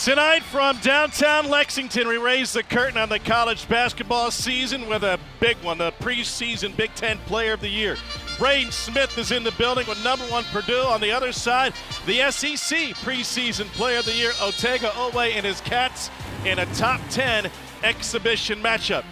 Tonight from downtown Lexington, we raise the curtain on the college basketball season with a big one, the preseason Big Ten Player of the Year. Braden Smith is in the building with #1 Purdue. On the other side, the SEC preseason Player of the Year, Otega Owe and his Cats in a top 10 exhibition matchup.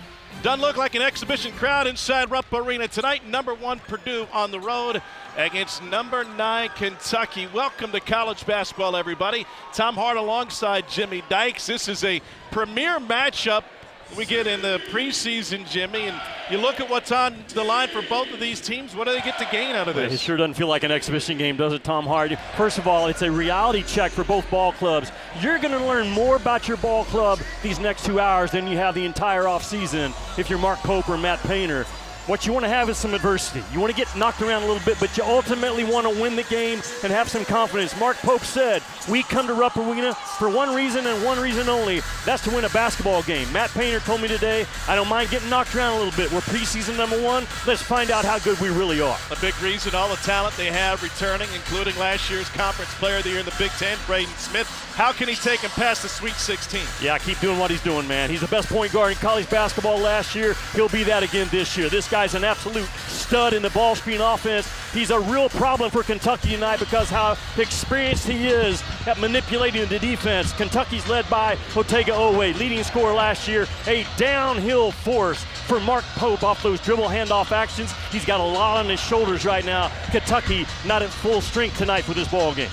Doesn't look like an exhibition crowd inside Rupp Arena tonight. #1 Purdue on the road against #9 Kentucky. Welcome to college basketball, everybody. Tom Hart alongside Jimmy Dykes. This is a premier matchup we get in the preseason, Jimmy, and you look at what's on the line for both of these teams. What do they get to gain out of this? It sure doesn't feel like an exhibition game, does it, Tom Hart? First of all, it's a reality check for both ball clubs. You're going to learn more about your ball club these next 2 hours than you have the entire offseason if you're Mark Pope or Matt Painter. What you want to have is some adversity. You want to get knocked around a little bit, but you ultimately want to win the game and have some confidence. Mark Pope said, we come to Rupp Arena for one reason and one reason only. That's to win a basketball game. Matt Painter told me today, I don't mind getting knocked around a little bit. We're preseason #1. Let's find out how good we really are. A big reason, all the talent they have returning, including last year's Conference Player of the Year in the Big Ten, Braden Smith. How can he take him past the Sweet 16? Yeah, keep doing what he's doing, man. He's the best point guard in college basketball last year. He'll be that again this year. This guy's an absolute stud in the ball screen offense. He's a real problem for Kentucky tonight because how experienced he is at manipulating the defense. Kentucky's led by Otega Owe, leading scorer last year, a downhill force for Mark Pope off those dribble handoff actions. He's got a lot on his shoulders right now. Kentucky not at full strength tonight for this ball game.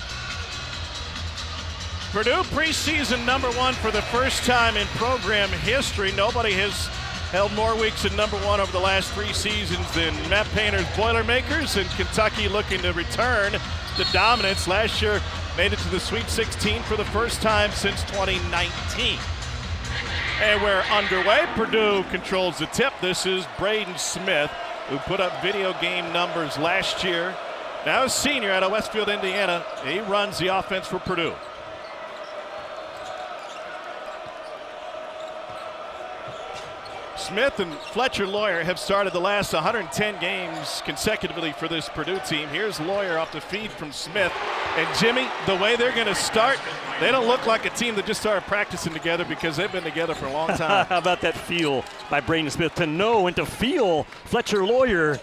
Purdue preseason #1 for the first time in program history. Nobody has held more weeks at #1 over the last 3 seasons than Matt Painter's Boilermakers, and Kentucky looking to return to dominance. Last year made it to the Sweet 16 for the first time since 2019. And we're underway. Purdue controls the tip. This is Braden Smith, who put up video game numbers last year. Now a senior out of Westfield, Indiana. He runs the offense for Purdue. Smith and Fletcher Lawyer have started the last 110 games consecutively for this Purdue team. Here's Lawyer off the feed from Smith. And Jimmy, the way they're going to start, they don't look like a team that just started practicing together because they've been together for a long time. How about that feel by Braden Smith to know and to feel Fletcher Lawyer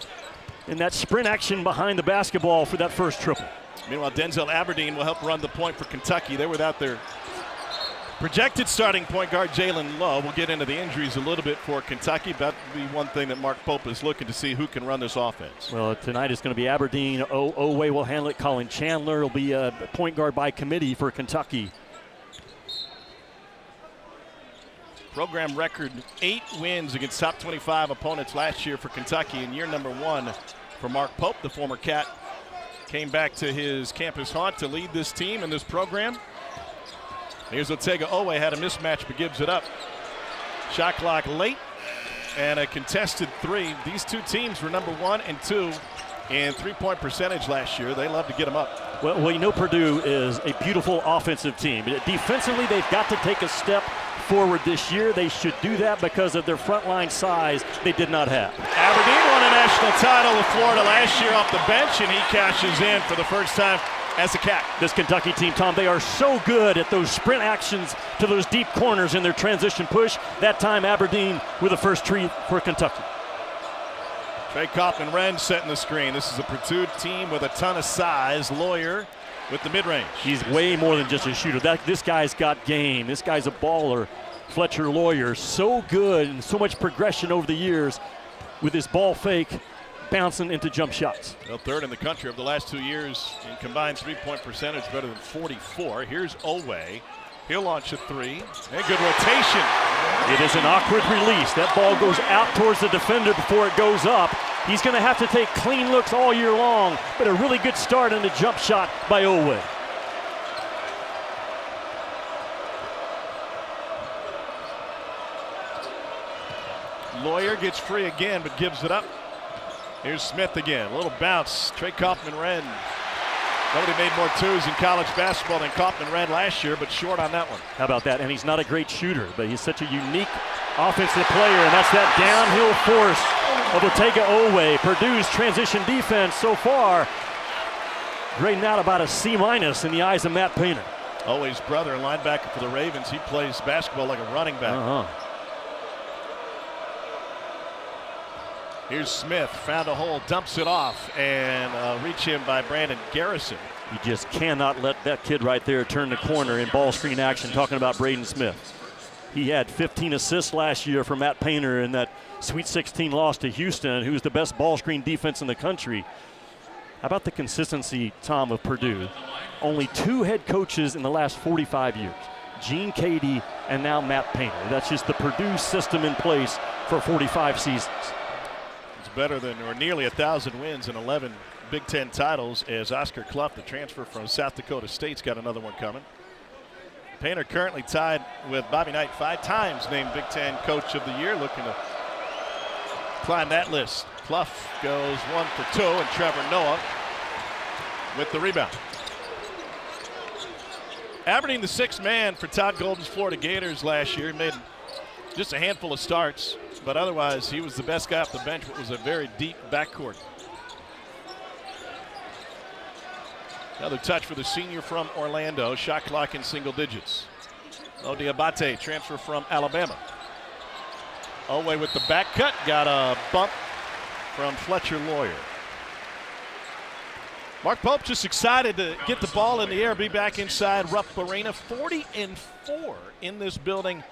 in that sprint action behind the basketball for that first triple. Meanwhile, Denzel Aberdeen will help run the point for Kentucky. They're without their projected starting point guard, Jalen Lowe. We'll get into the injuries a little bit for Kentucky. That'll be one thing that Mark Pope is looking to see who can run this offense. Well, tonight it's going to be Aberdeen. Owe will handle it. Colin Chandler will be a point guard by committee for Kentucky. Program record 8 wins against top 25 opponents last year for Kentucky in year #1 for Mark Pope. The former Cat came back to his campus haunt to lead this team and this program. Here's Otega Owe, had a mismatch but gives it up. Shot clock late and a contested 3. These two teams were #1 and 2 in three-point percentage last year. They love to get them up. Well, you know Purdue is a beautiful offensive team. Defensively, they've got to take a step forward this year. They should do that because of their frontline size they did not have. Aberdeen won a national title with Florida last year off the bench, and he cashes in for the first time as a Cat. This Kentucky team, Tom, they are so good at those sprint actions to those deep corners in their transition push. That time, Aberdeen with the first tree for Kentucky. Trey Kaufman-Renn setting the screen. This is a Purdue team with a ton of size. Lawyer with the mid-range. He's way more than just a shooter. This guy's got game. This guy's a baller. Fletcher Lawyer, so good and so much progression over the years with his ball fake, bouncing into jump shots. Well, 3rd in the country over the last 2 years in combined three-point percentage, better than 44. Here's Owe. He'll launch a 3. And good rotation. It is an awkward release. That ball goes out towards the defender before it goes up. He's going to have to take clean looks all year long, but a really good start on the jump shot by Owe. Lawyer gets free again, but gives it up. Here's Smith again. A little bounce. Trey Kaufman-Renn. Nobody made more 2s in college basketball than Kaufman-Renn last year, but short on that one. How about that? And he's not a great shooter, but he's such a unique offensive player, and that's that downhill force of Otega Owe. Purdue's transition defense so far grading out about a C- in the eyes of Matt Painter. Always brother, linebacker for the Ravens. He plays basketball like a running back. Here's Smith, found a hole, dumps it off, and reach in by Brandon Garrison. You just cannot let that kid right there turn the corner in ball screen action, talking about Braden Smith. He had 15 assists last year for Matt Painter in that Sweet 16 loss to Houston, who's the best ball screen defense in the country. How about the consistency, Tom, of Purdue? Only 2 head coaches in the last 45 years, Gene Cady and now Matt Painter. That's just the Purdue system in place for 45 seasons. It's better than or nearly 1,000 wins and 11 Big Ten titles, as Oscar Clough, the transfer from South Dakota State's got another one coming. Painter currently tied with Bobby Knight, 5 times named Big Ten Coach of the Year, looking to climb that list. Clough goes 1 for 2, and Trevor Noah with the rebound. Aberdeen, the 6th man for Todd Golden's Florida Gators last year. He made just a handful of starts, but otherwise he was the best guy off the bench. It was a very deep backcourt. Another touch for the senior from Orlando. Shot clock in single digits. Diabate, transfer from Alabama. Olway with the back cut. Got a bump from Fletcher Lawyer. Mark Pope just excited to get the ball in the air, be back inside Rupp Arena. 40-4 in this building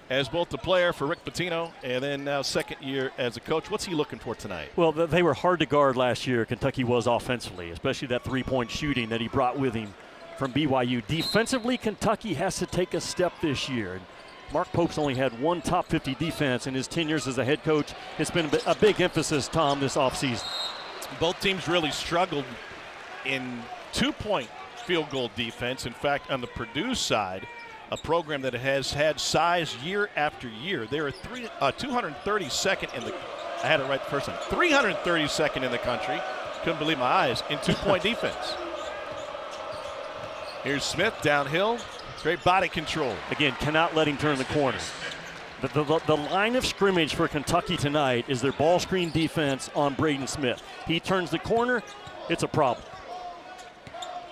as both the player for Rick Pitino and then now second year as a coach. What's he looking for tonight? Well, they were hard to guard last year, Kentucky was offensively, especially that three-point shooting that he brought with him from BYU. Defensively, Kentucky has to take a step this year. Mark Pope's only had 1 top 50 defense in his 10 years as a head coach. It's been a big emphasis, Tom, this offseason. Both teams really struggled in 2-point field goal defense. In fact, on the Purdue side, a program that has had size year after year. They are 232nd in the, I had it right the first time, 332nd in the country. Couldn't believe my eyes in 2-point defense. Here's Smith downhill, great body control. Again, cannot let him turn the corner. The line of scrimmage for Kentucky tonight is their ball screen defense on Braden Smith. He turns the corner, it's a problem.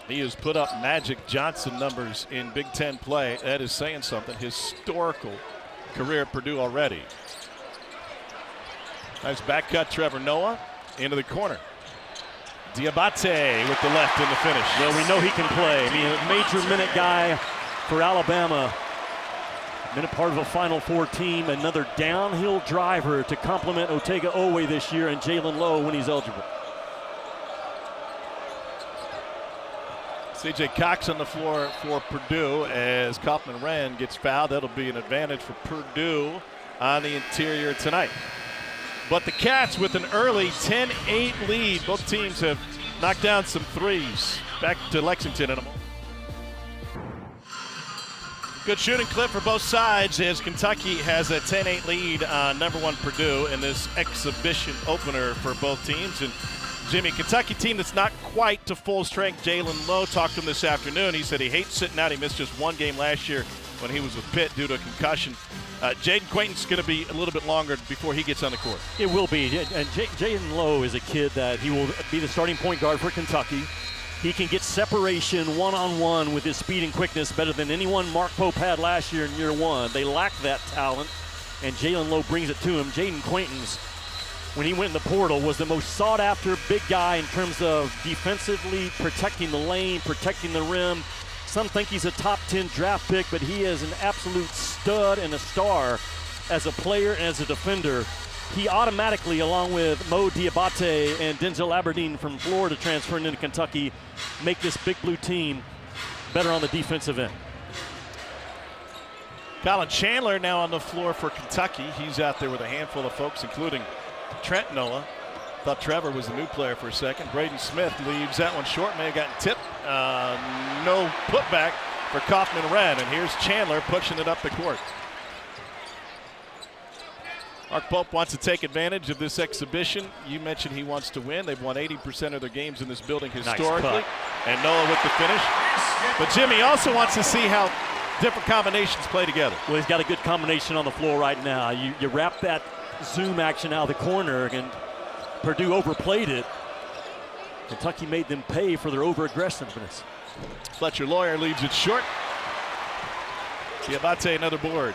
He has put up Magic Johnson numbers in Big Ten play. That is saying something. Historical career at Purdue already. Nice back cut, Trevor Noah into the corner. Diabate with the left in the finish. Well, we know he can play. I mean, a major minute guy for Alabama. Been a part of a Final Four team. Another downhill driver to complement Otega Oweh this year and Jalen Lowe when he's eligible. C.J. Cox on the floor for Purdue as Kaufman-Wren gets fouled. That'll be an advantage for Purdue on the interior tonight. But the Cats with an early 10-8 lead. Both teams have knocked down some threes. Back to Lexington in a moment. Good shooting clip for both sides as Kentucky has a 10-8 lead on #1 Purdue in this exhibition opener for both teams. And Jimmy, Kentucky team that's not quite to full strength. Jalen Lowe talked to him this afternoon. He said he hates sitting out. He missed just 1 game last year when he was with Pitt due to a concussion. Jaden Quainton's going to be a little bit longer before he gets on the court. It will be. And Jalen Lowe is a kid that he will be the starting point guard for Kentucky. He can get separation one-on-one with his speed and quickness better than anyone Mark Pope had last year in year 1. They lack that talent, and Jalen Lowe brings it to him. Jaden Quainton's, when he went in the portal, was the most sought-after big guy in terms of defensively protecting the lane, protecting the rim. Some think he's a top 10 draft pick, but he is an absolute stud and a star as a player and as a defender. He automatically, along with Mo Diabate and Denzel Aberdeen from Florida transferring into Kentucky, make this Big Blue team better on the defensive end. Colin Chandler now on the floor for Kentucky. He's out there with a handful of folks, including Trent Noah. Thought Trevor was the new player for a second. Braden Smith leaves that one short. May have gotten tipped. No putback for Kaufman-Wren. And here's Chandler pushing it up the court. Mark Pope wants to take advantage of this exhibition. You mentioned he wants to win. They've won 80% of their games in this building historically. Nice. And Noah with the finish. But Jimmy also wants to see how different combinations play together. Well, he's got a good combination on the floor right now. You wrap that zoom action out of the corner, and Purdue overplayed it. Kentucky made them pay for their over-aggressiveness. Fletcher Lawyer leaves it short. Diabate another board.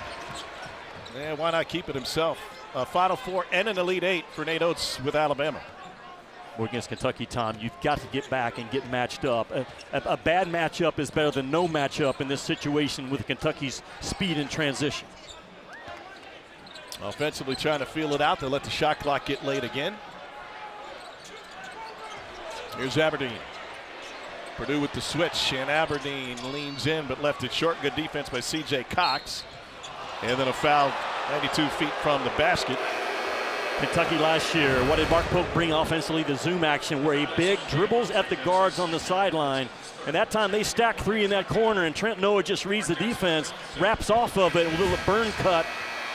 Yeah, why not keep it himself? Final four and an Elite Eight for Nate Oates with Alabama. Well, against Kentucky, Tom, you've got to get back and get matched up. A bad matchup is better than no matchup in this situation with Kentucky's speed and transition. Offensively trying to feel it out. They let the shot clock get late again. Here's Aberdeen. Purdue with the switch, and Aberdeen leans in but left it short. Good defense by C.J. Cox. And then a foul 92 feet from the basket. Kentucky last year, what did Mark Pope bring offensively? The zoom action where he big dribbles at the guards on the sideline. And that time they stack three in that corner, and Trent Noah just reads the defense, wraps off of it with a little burn cut,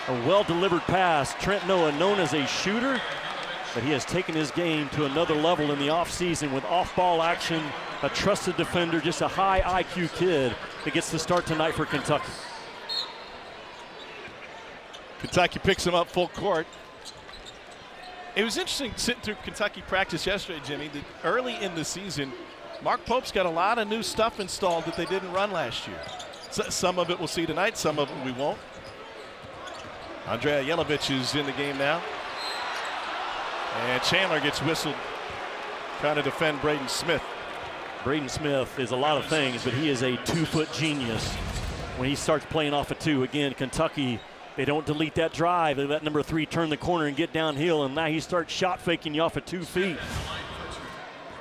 a well-delivered pass. Trent Noah, known as a shooter, but he has taken his game to another level in the offseason with off-ball action, a trusted defender, just a high IQ kid that gets the start tonight for Kentucky. Kentucky picks him up full court. It was interesting sitting through Kentucky practice yesterday, Jimmy, that early in the season, Mark Pope's got a lot of new stuff installed that they didn't run last year. So some of it we'll see tonight, some of it we won't. Andrea Jelovic is in the game now. And Chandler gets whistled, trying to defend Braden Smith. Braden Smith is a lot of things, but he is a 2-foot genius when he starts playing off a two. Again, Kentucky, they don't delete that drive. They let number 3 turn the corner and get downhill, and now he starts shot faking you off at 2 feet.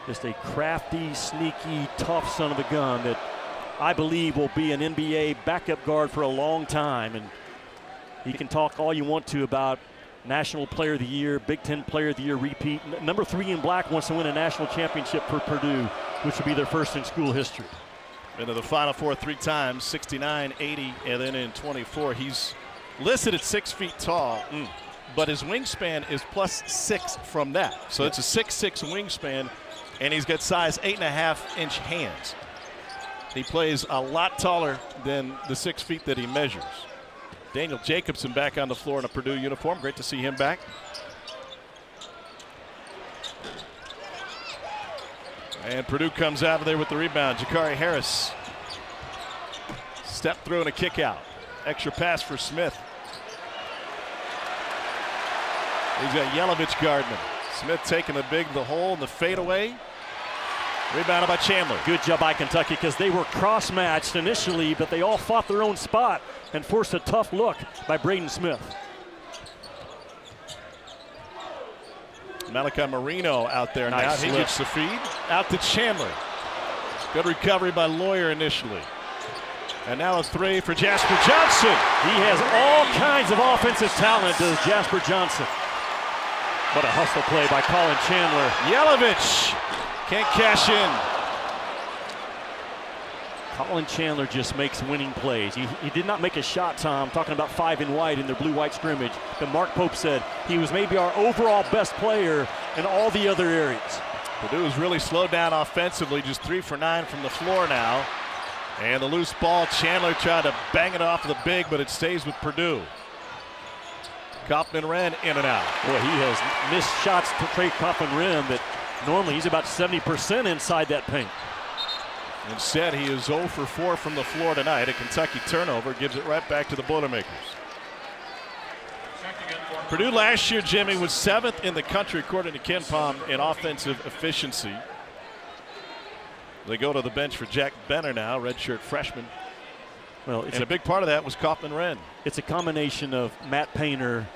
Just a crafty, sneaky, tough son of a gun that I believe will be an NBA backup guard for a long time. And he can talk all you want to about National Player of the Year, Big Ten Player of the Year repeat. Number 3 in black wants to win a national championship for Purdue, which would be their first in school history. Into the Final Four 3 times, 69, 80, and then in 24. He's listed at 6 feet tall, but his wingspan is +6 from that. So it's a 6'6" wingspan, and he's got size 8.5-inch hands. He plays a lot taller than the 6 feet that he measures. Daniel Jacobson back on the floor in a Purdue uniform. Great to see him back. And Purdue comes out of there with the rebound. Jakari Harris. Step through and a kick out. Extra pass for Smith. He's got Jelovic guarding him. Smith taking the hole and the fadeaway. Rebounded by Chandler. Good job by Kentucky because they were cross-matched initially, but they all fought their own spot and forced a tough look by Braden Smith. Malachi Marino out there now. Nice He slip. gets the feed. Out to Chandler. Good recovery by Lawyer initially. And now a 3 for Jasper Johnson. He has all kinds of offensive talent, does Jasper Johnson. What a hustle play by Colin Chandler. Jelovic can't cash in. Colin Chandler just makes winning plays. He did not make a shot, Tom, talking about 5 and white in their blue-white scrimmage. But Mark Pope said he was maybe our overall best player in all the other areas. Purdue has really slowed down offensively, just 3 for 9 from the floor now. And the loose ball, Chandler tried to bang it off the big, but it stays with Purdue. Kaufman-Wren in and out. Boy, he has missed shots to Trey Kaufman-Wren that normally he's about 70% inside that paint. Instead, he is 0 for 4 from the floor tonight. A Kentucky turnover gives it right back to the Boilermakers. Purdue last year, Jimmy, was 7th in the country, according to Ken Palm, in offensive efficiency. They go to the bench for Jack Benner now, redshirt freshman. Well, and a big part of that was Kaufman-Wren. It's a combination of Matt Painter,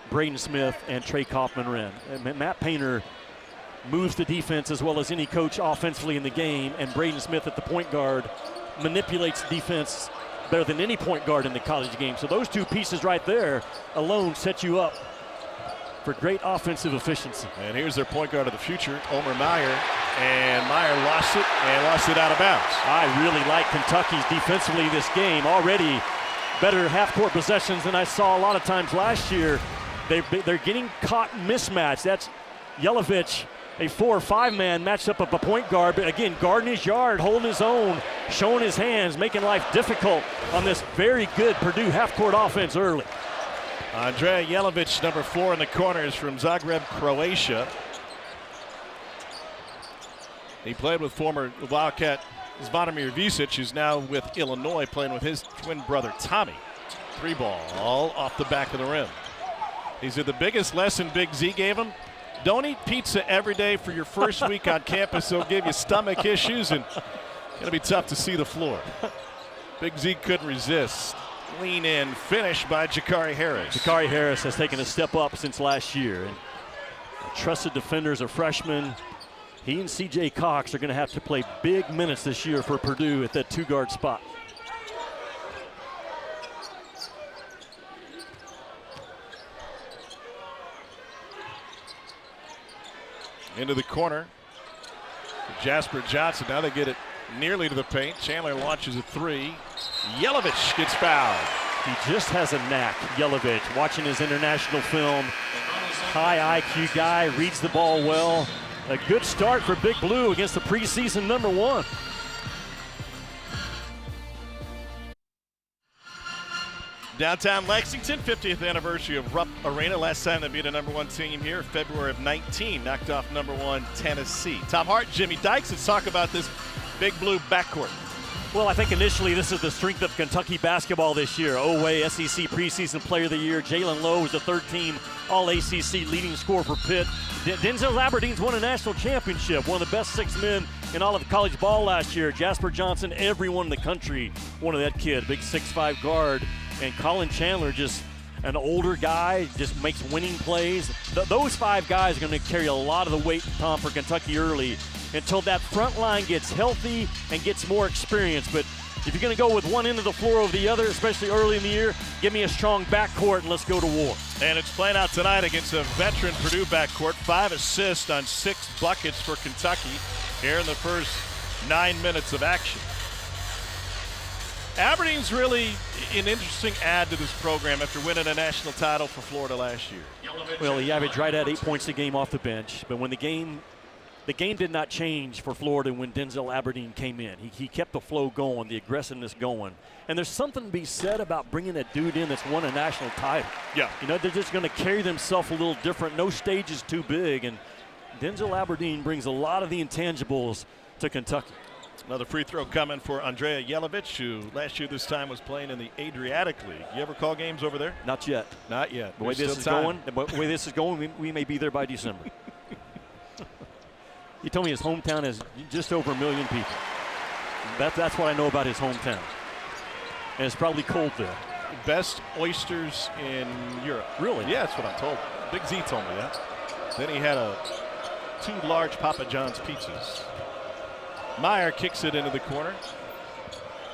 Braden Smith, and Trey Kaufman-Wren. Matt Painter moves the defense as well as any coach offensively in the game, and Braden Smith at the point guard manipulates defense better than any point guard in the college game. So those two pieces right there alone set you up for great offensive efficiency. And here's their point guard of the future, Omer Meyer. And Meyer lost it out of bounds. I really like Kentucky's defensively this game. Already better half-court possessions than I saw a lot of times last year. They're getting caught mismatched. That's Jelovic, a 4 or 5 man matched up with a point guard, but again, guarding his yard, holding his own, showing his hands, making life difficult on this very good Purdue half-court offense early. Andrea Jelovic, number 4 in the corner, is from Zagreb, Croatia. He played with former Wildcat is Vladimir Visic, who's now with Illinois, playing with his twin brother Tommy. 3-ball, all off the back of the rim. He said the biggest lesson Big Z gave him: don't eat pizza every day for your first week on campus. It'll give you stomach issues, and it'll be tough to see the floor. Big Z couldn't resist. Lean in, finish by Jakari Harris. Jakari Harris has taken a step up since last year. And a trusted defender as a freshman. He and C.J. Cox are going to have to play big minutes this year for Purdue at that 2-guard spot. Into the corner. Jasper Johnson, now they get it nearly to the paint. Chandler launches a 3. Yelovich gets fouled. He just has a knack, Yelovich, watching his international film. High IQ guy, reads the ball well. A good start for Big Blue against the preseason #1. Downtown Lexington, 50th anniversary of Rupp Arena. Last time they beat a #1 team here, February of 19, knocked off #1 Tennessee. Tom Hart, Jimmy Dykes, let's talk about this Big Blue backcourt. Well, I think initially this is the strength of Kentucky basketball this year. Oweh, SEC preseason player of the year. Jalen Lowe is the third-team All-ACC leading scorer for Pitt. Denzel Aberdeen's won a national championship, one of the best 6 men in all of college ball last year. Jasper Johnson, everyone in the country wanted that kid, big 6'5" guard. And Colin Chandler, just an older guy, just makes winning plays. Those 5 guys are going to carry a lot of the weight, Tom, for Kentucky early until that front line gets healthy and gets more experience. But if you're going to go with one end of the floor over the other, especially early in the year, give me a strong backcourt and let's go to war. And it's playing out tonight against a veteran Purdue backcourt. 5 assists on 6 buckets for Kentucky here in the first 9 minutes of action. Aberdeen's really an interesting add to this program after winning a national title for Florida last year. Well, he averaged right at 8 points a game off the bench, but when the game did not change for Florida when Denzel Aberdeen came in. He kept the flow going, the aggressiveness going. And there's something to be said about bringing a dude in that's won a national title. Yeah. You know, they're just going to carry themselves a little different. No stage is too big, and Denzel Aberdeen brings a lot of the intangibles to Kentucky. Another free throw coming for Andrea Yelovich, who last year this time was playing in the Adriatic League. You ever call games over there? Not yet. Not yet. The way this is going, we may be there by December. He told me his hometown has just over 1 million people. That's what I know about his hometown. And it's probably cold there. Best oysters in Europe. Really? Yeah, that's what I'm told. Big Z told me that. Then he had 2 large Papa John's pizzas. Meyer kicks it into the corner.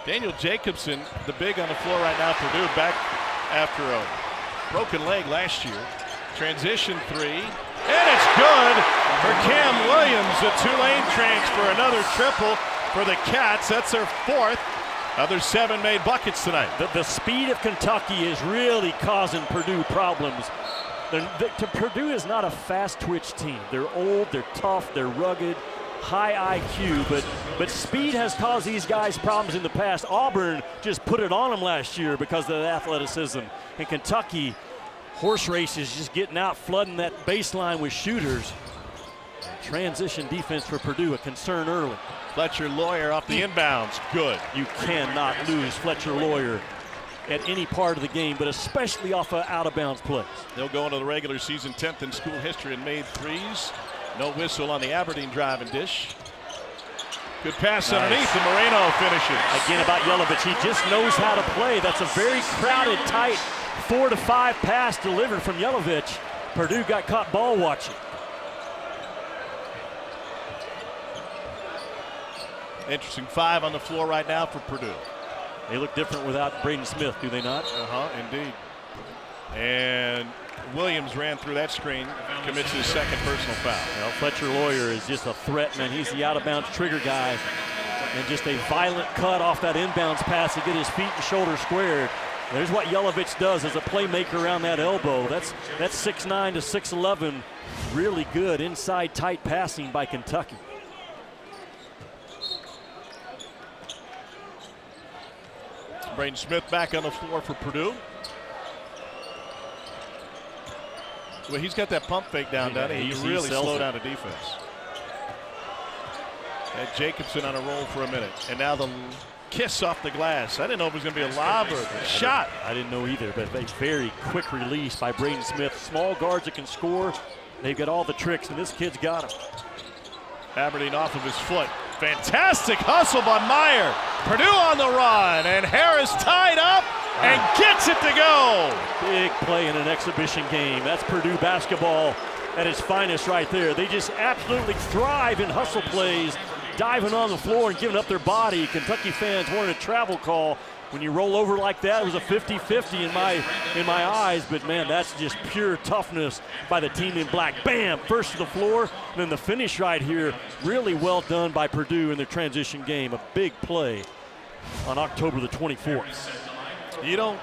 Daniel Jacobson, the big on the floor right now for Purdue, back after a broken leg last year. Transition 3, and it's good for Cam Williams. A Tulane transfer, another triple for the Cats. That's their 4th of their 7 made buckets tonight. The speed of Kentucky is really causing Purdue problems. Purdue is not a fast twitch team. They're old, they're tough, they're rugged. High IQ, but speed has caused these guys problems in the past. Auburn just put it on them last year because of the athleticism. In Kentucky, horse races just getting out, flooding that baseline with shooters. Transition defense for Purdue, a concern early. Fletcher Lawyer off the inbounds, good. You cannot lose Fletcher Lawyer at any part of the game, but especially off of out-of-bounds plays. They'll go into the regular season 10th in school history and made 3s. No whistle on the Aberdeen drive and dish. Good pass underneath, and Moreno finishes. Again about Yelovich, he just knows how to play. That's a very crowded, tight 4 to 5 pass delivered from Yelovich. Purdue got caught ball watching. Interesting 5 on the floor right now for Purdue. They look different without Braden Smith, do they not? Indeed. And Williams ran through that screen, commits his 2nd personal foul. Well, Fletcher Lawyer is just a threat, man. He's the out-of-bounds trigger guy. And just a violent cut off that inbounds pass to get his feet and shoulders squared. There's what Yelovich does as a playmaker around that elbow. That's 6'9" to 6'11". Really good inside tight passing by Kentucky. Braden Smith back on the floor for Purdue. Well, he's got that pump fake down, doesn't he? He really slowed down the defense. Had Jacobson on a roll for a minute. And now the kiss off the glass. I didn't know if it was going to be a lob or a shot. I didn't know either, but a very quick release by Braden Smith. Small guards that can score. They've got all the tricks, and this kid's got them. Aberdeen off of his foot. Fantastic hustle by Meyer. Purdue on the run, and Harris tied up and gets it to go. Big play in an exhibition game. That's Purdue basketball at its finest right there. They just absolutely thrive in hustle plays, diving on the floor and giving up their body. Kentucky fans wanted a travel call. When you roll over like that, it was a 50-50 in my eyes, but man, that's just pure toughness by the team in black. Bam, first to the floor, and then the finish right here, really well done by Purdue in their transition game. A big play on October the 24th. You don't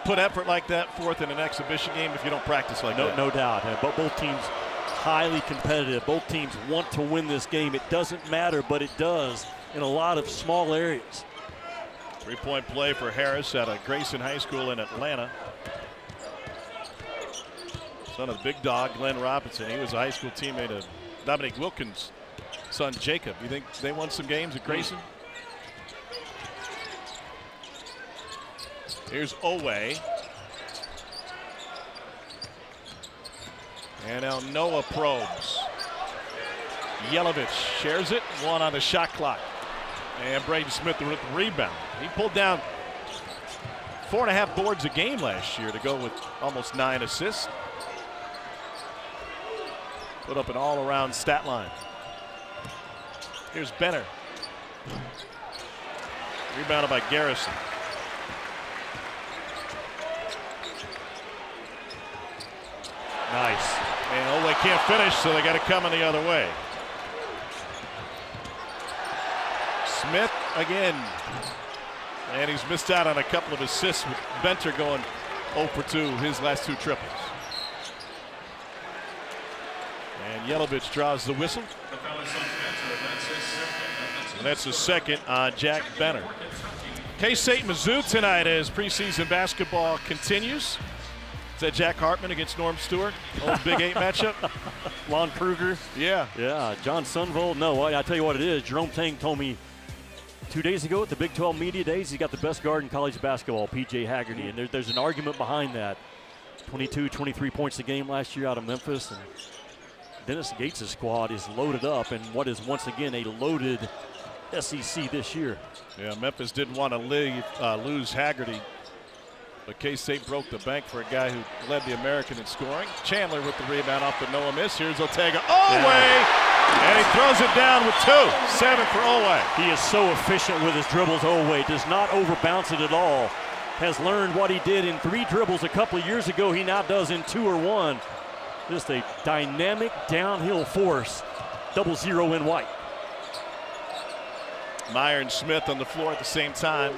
put effort like that forth in an exhibition game if you don't practice like that. No doubt, but both teams highly competitive. Both teams want to win this game. It doesn't matter, but it does in a lot of small areas. Three-point play for Harris out of Grayson High School in Atlanta. Son of the big dog, Glenn Robinson. He was a high school teammate of Dominique Wilkins' son, Jacob. You think they won some games at Grayson? Here's Owe. And now Noah probes. Yelovich shares it. One on the shot clock. And Braden Smith with the rebound. He pulled down 4.5 boards a game last year to go with almost 9 assists. Put up an all-around stat line. Here's Benner. Rebounded by Garrison. Nice. And Ole can't finish, so they got to come in the other way. Smith again. And he's missed out on a couple of assists with Benter going 0 for 2, his last 2 triples. And Yelovich draws the whistle. And that's the second on Jack Benner. K-State Mizzou tonight as preseason basketball continues. Is that Jack Hartman against Norm Stewart? Old Big 8 matchup? Lon Kruger. Yeah. Yeah, John Sunvold. No, I tell you what it is. Jerome Tang told me 2 days ago at the Big 12 Media Days, he's got the best guard in college basketball, P.J. Haggerty. And there's an argument behind that. 22, 23 points a game last year out of Memphis. And Dennis Gates' squad is loaded up, and what is once again a loaded SEC this year. Yeah, Memphis didn't want to lose Haggerty, but K-State broke the bank for a guy who led the American in scoring. Chandler with the rebound off the Noah miss. Here's Ortega. And he throws it down with 2. 7 for Owe. He is so efficient with his dribbles. Owe does not overbounce it at all. Has learned what he did in 3 dribbles a couple of years ago. He now does in 2 or 1. Just a dynamic downhill force. 0-0 in white. Meyer and Smith on the floor at the same time.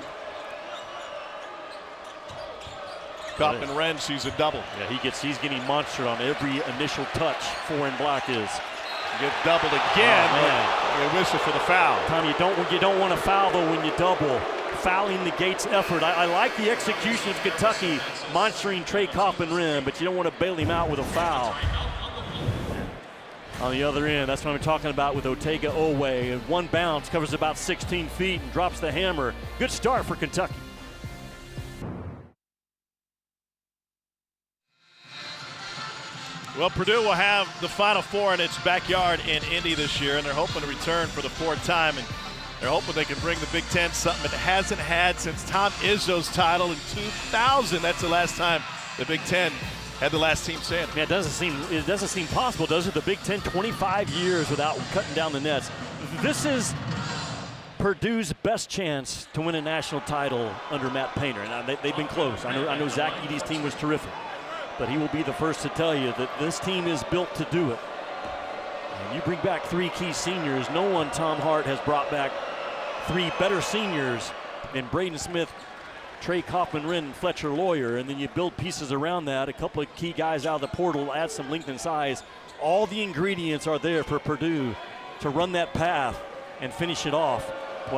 Kaufman Wren sees a double. Yeah, he's getting monstered on every initial touch. 4 in black is. Get doubled again. They whistle for the foul. Tom, you don't want to foul though when you double. Fouling negates effort. I like the execution of Kentucky monstering Trey Kaufman Wren, but you don't want to bail him out with a foul. On the other end, that's what I'm talking about with Ortega Owe. One bounce covers about 16 feet and drops the hammer. Good start for Kentucky. Well, Purdue will have the Final Four in its backyard in Indy this year, and they're hoping to return for the 4th time. And they're hoping they can bring the Big Ten something it hasn't had since Tom Izzo's title in 2000. That's the last time the Big Ten had the last team stand. Yeah, it doesn't seem possible, does it? The Big Ten 25 years without cutting down the nets. This is Purdue's best chance to win a national title under Matt Painter. And they've been close. I know Zach Edey's team was terrific, but he will be the first to tell you that this team is built to do it. And you bring back 3 key seniors. No one, Tom Hart, has brought back 3 better seniors than Braden Smith, Trey Kaufman Wren, and Fletcher Lawyer. And then you build pieces around that. A couple of key guys out of the portal, add some length and size. All the ingredients are there for Purdue to run that path and finish it off,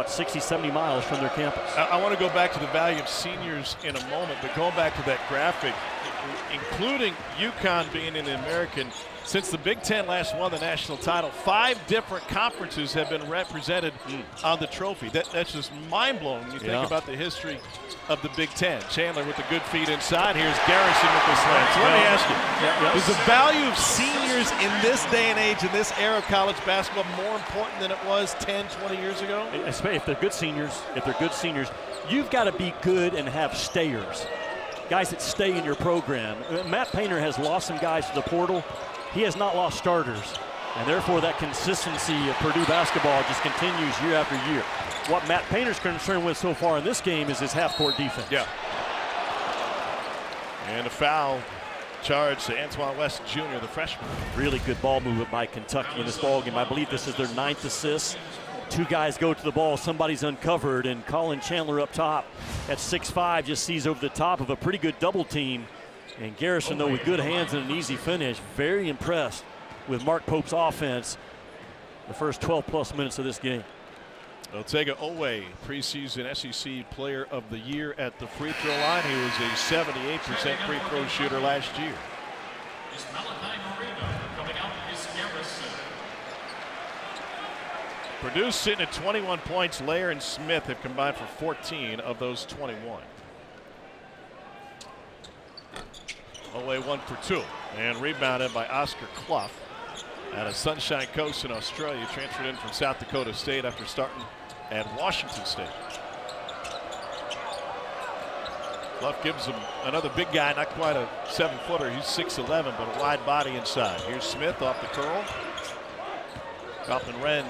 60, 70 miles from their campus. I want to go back to the value of seniors in a moment, but going back to that graphic, including UConn being in the American. Since the Big Ten last won the national title, 5 different conferences have been represented on the trophy. That's just mind-blowing when you think about the history of the Big Ten. Chandler with the good feed inside. Here's Garrison with the slant. So let me ask you, is the value of seniors in this day and age, in this era of college basketball, more important than it was 10, 20 years ago? If they're good seniors, you've got to be good and have stayers, guys that stay in your program. Matt Painter has lost some guys to the portal. He has not lost starters, and therefore that consistency of Purdue basketball just continues year after year. What Matt Painter's concerned with so far in this game is his half-court defense. Yeah. And a foul charge to Antoine West Jr., the freshman. Really good ball movement by Kentucky in this ball game. I believe this is their 9th assist. 2 guys go to the ball, somebody's uncovered, and Colin Chandler up top at 6'5" just sees over the top of a pretty good double team. And Garrison, though, with good hands and an easy finish, very impressed with Mark Pope's offense the first 12-plus minutes of this game. Otega Owe, preseason SEC Player of the Year at the free throw line. He was a 78% free throw shooter last year. Purdue sitting at 21 points. Lair and Smith have combined for 14 of those 21. Owe 1 for 2 and rebounded by Oscar Clough out of Sunshine Coast in Australia. Transferred in from South Dakota State after starting at Washington State. Clough gives him another big guy, not quite a 7-footer. He's 6'11", but a wide body inside. Here's Smith off the curl. Kaufman-Renn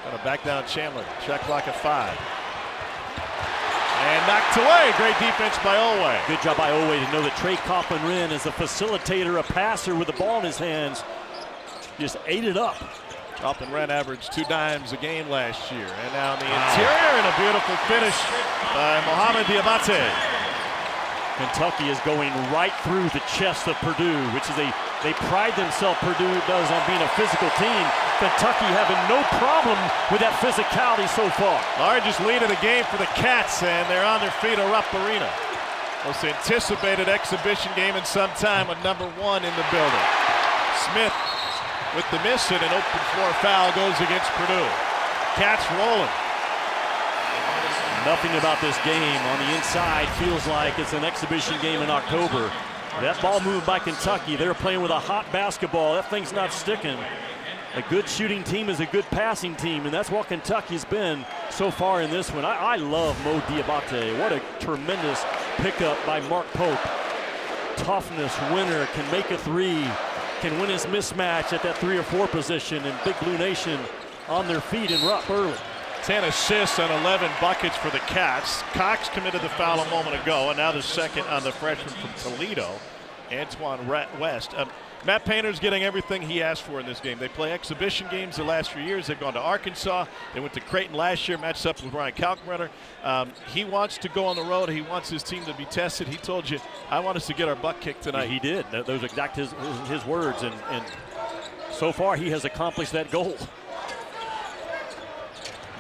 got to back down Chandler. Shot clock at 5. And knocked away. Great defense by Owe. Good job by Owe to know that Trey Kaufman-Renn is a facilitator, a passer with the ball in his hands. Just ate it up. Kaufman-Renn averaged 2 dimes a game last year. And now in the interior, and a beautiful finish by Mohamed Diabate. Kentucky is going right through the chest of Purdue, which is they pride themselves, Purdue does, on being a physical team. Kentucky having no problem with that physicality so far. Largest lead of the game for the Cats, and they're on their feet at Rupp Arena. Most anticipated exhibition game in some time with #1 in the building. Smith with the miss, and an open floor foul goes against Purdue. Cats rolling. Nothing about this game on the inside feels like it's an exhibition game in October. That ball moved by Kentucky. They're playing with a hot basketball. That thing's not sticking. A good shooting team is a good passing team, and that's what Kentucky's been so far in this one. I love Mo Diabate. What a tremendous pickup by Mark Pope. Toughness, winner, can make a 3, can win his mismatch at that 3 or 4 position, and Big Blue Nation on their feet in Rupp early. 10 assists on 11 buckets for the Cats. Cox committed the foul a moment ago, and now the second on the freshman from Toledo, Antoine West. Matt Painter's getting everything he asked for in this game. They play exhibition games the last few years. They've gone to Arkansas. They went to Creighton last year, matched up with Ryan Kalkbrenner. He wants to go on the road. He wants his team to be tested. He told you, I want us to get our butt kicked tonight. He did. Those are exactly his words, and so far he has accomplished that goal.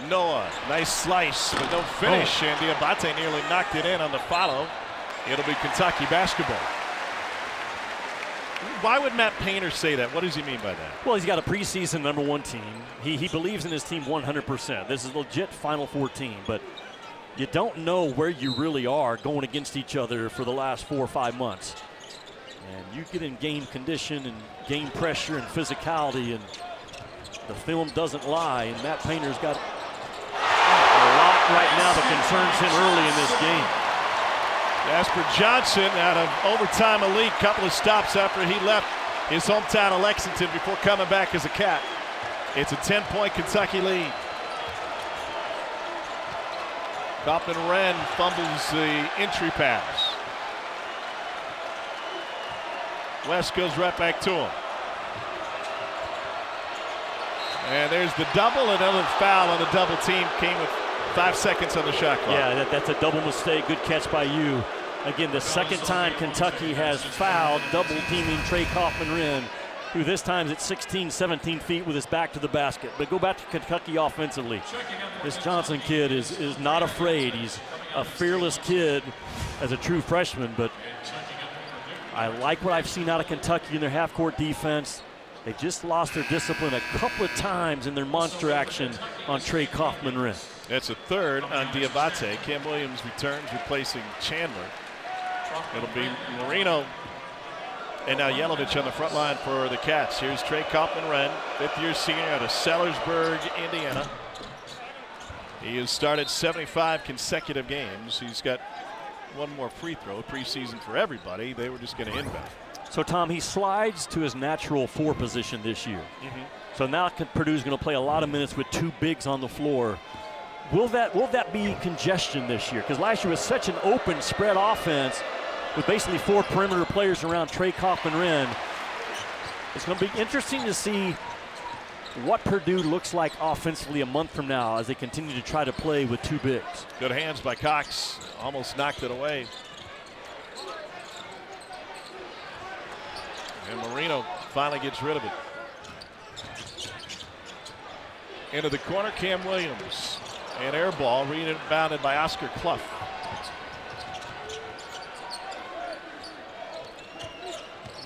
Noah, nice slice, but no finish, and Diabate nearly knocked it in on the follow. It'll be Kentucky basketball. Why would Matt Painter say that? What does he mean by that? Well, he's got a preseason #1 team. He believes in his team 100%. This is a legit Final Four team, but you don't know where you really are going against each other for the last 4 or 5 months. And you get in game condition and game pressure and physicality, and the film doesn't lie, and Matt Painter's got a lot right now that concerns him early in this game. Jasper Johnson out of overtime elite, couple of stops after he left his hometown of Lexington before coming back as a Cat. It's a 10-point Kentucky lead. Kaufman-Renn fumbles the entry pass. West goes right back to him. And there's the double. Another foul on the double team. Came with 5 seconds on the shot clock. Yeah, that's a double mistake. Good catch by you. Again, the second time Kentucky has fouled, double teaming Trey Kaufman-Renn, who this time is at 16, 17 feet with his back to the basket. But go back to Kentucky offensively. This Johnson kid is not afraid. He's a fearless kid as a true freshman, but I like what I've seen out of Kentucky in their half-court defense. They just lost their discipline a couple of times in their monster action on Trey Kaufman-Renn. That's a third on Diabate. Cam Williams returns, replacing Chandler. It'll be Marino and now Yelovich on the front line for the Cats. Here's Trey Kaufman-Renn, fifth-year senior out of Sellersburg, Indiana. He has started 75 consecutive games. He's got one more free throw, preseason for everybody. They were just going to inbound. So, Tom, he slides to his natural 4 position this year. So now Purdue's going to play a lot of minutes with 2 bigs on the floor. Will that be congestion this year? Because last year was such an open spread offense with basically 4 perimeter players around Trey Kaufman-Renn. It's going to be interesting to see what Purdue looks like offensively a month from now as they continue to try to play with 2 bigs. Good hands by Cox. Almost knocked it away. And Marino finally gets rid of it. Into the corner, Cam Williams. An air ball, rebounded by Oscar Clough.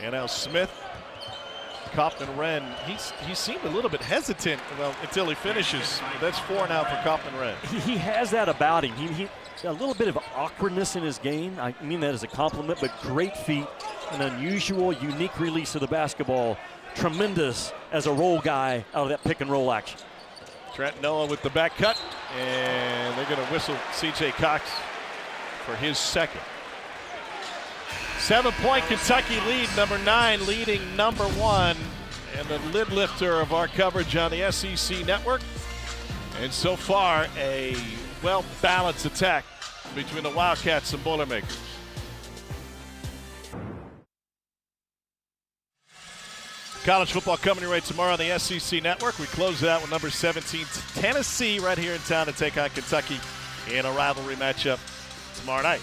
And now Smith, Kaufman-Renn. He seemed a little bit hesitant until he finishes. That's 4 now for Kaufman-Renn. He has that about him. He a little bit of awkwardness in his game. I mean that as a compliment, but great feet, an unusual, unique release of the basketball. Tremendous as a roll guy out of that pick and roll action. Trent Noah with the back cut, and they're going to whistle C.J. Cox for his second. 7-point Kentucky lead, number 9 leading number 1, and the lid lifter of our coverage on the SEC network. And so far, a well-balanced attack between the Wildcats and Boilermakers. College football coming your way tomorrow on the SEC network. We close it out with number 17, Tennessee, right here in town to take on Kentucky in a rivalry matchup tomorrow night.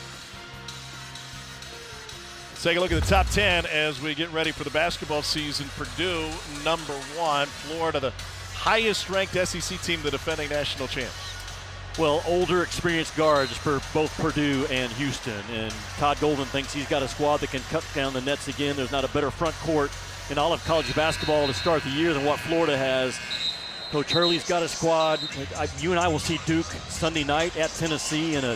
Let's take a look at the top 10 as we get ready for the basketball season. Purdue, number 1. Florida, the highest-ranked SEC team, the defending national champs. Well, older, experienced guards for both Purdue and Houston. And Todd Golden thinks he's got a squad that can cut down the nets again. There's not a better front court in all of college basketball to start the year than what Florida has. Coach Hurley's got a squad. You and I will see Duke Sunday night at Tennessee in a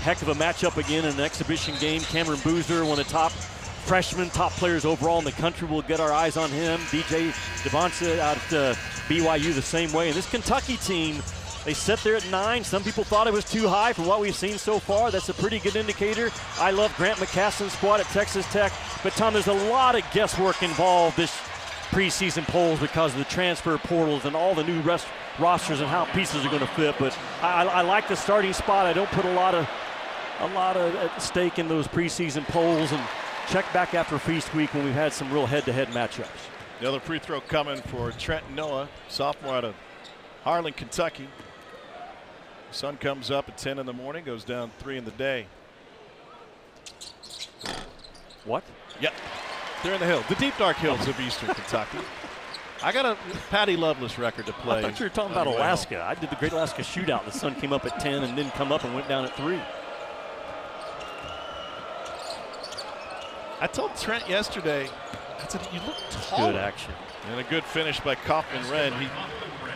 heck of a matchup again in an exhibition game. Cameron Boozer, one of the top freshmen, top players overall in the country. We'll get our eyes on him. DJ Devonta out at BYU the same way. And this Kentucky team, they sit there at 9. Some people thought it was too high for what we've seen so far. That's a pretty good indicator. I love Grant McCaslin's squad at Texas Tech. But, Tom, there's a lot of guesswork involved this preseason polls because of the transfer portals and all the new rosters and how pieces are going to fit. But I like the starting spot. I don't put a lot of at stake in those preseason polls, and check back after Feast Week when we've had some real head-to-head matchups. The other free throw coming for Trent Noah, sophomore out of Harlan, Kentucky. Sun comes up at 10 in the morning, goes down 3 in the day. What? Yep. They're in the hills, the deep dark hills of eastern Kentucky. I got a Patty Loveless record to play. I thought you were talking about Alaska. I did the Great Alaska Shootout. The sun came up at 10 and didn't come up and went down at 3. I told Trent yesterday, I said, you look tall. Good action. And a good finish by Kaufman-Renn.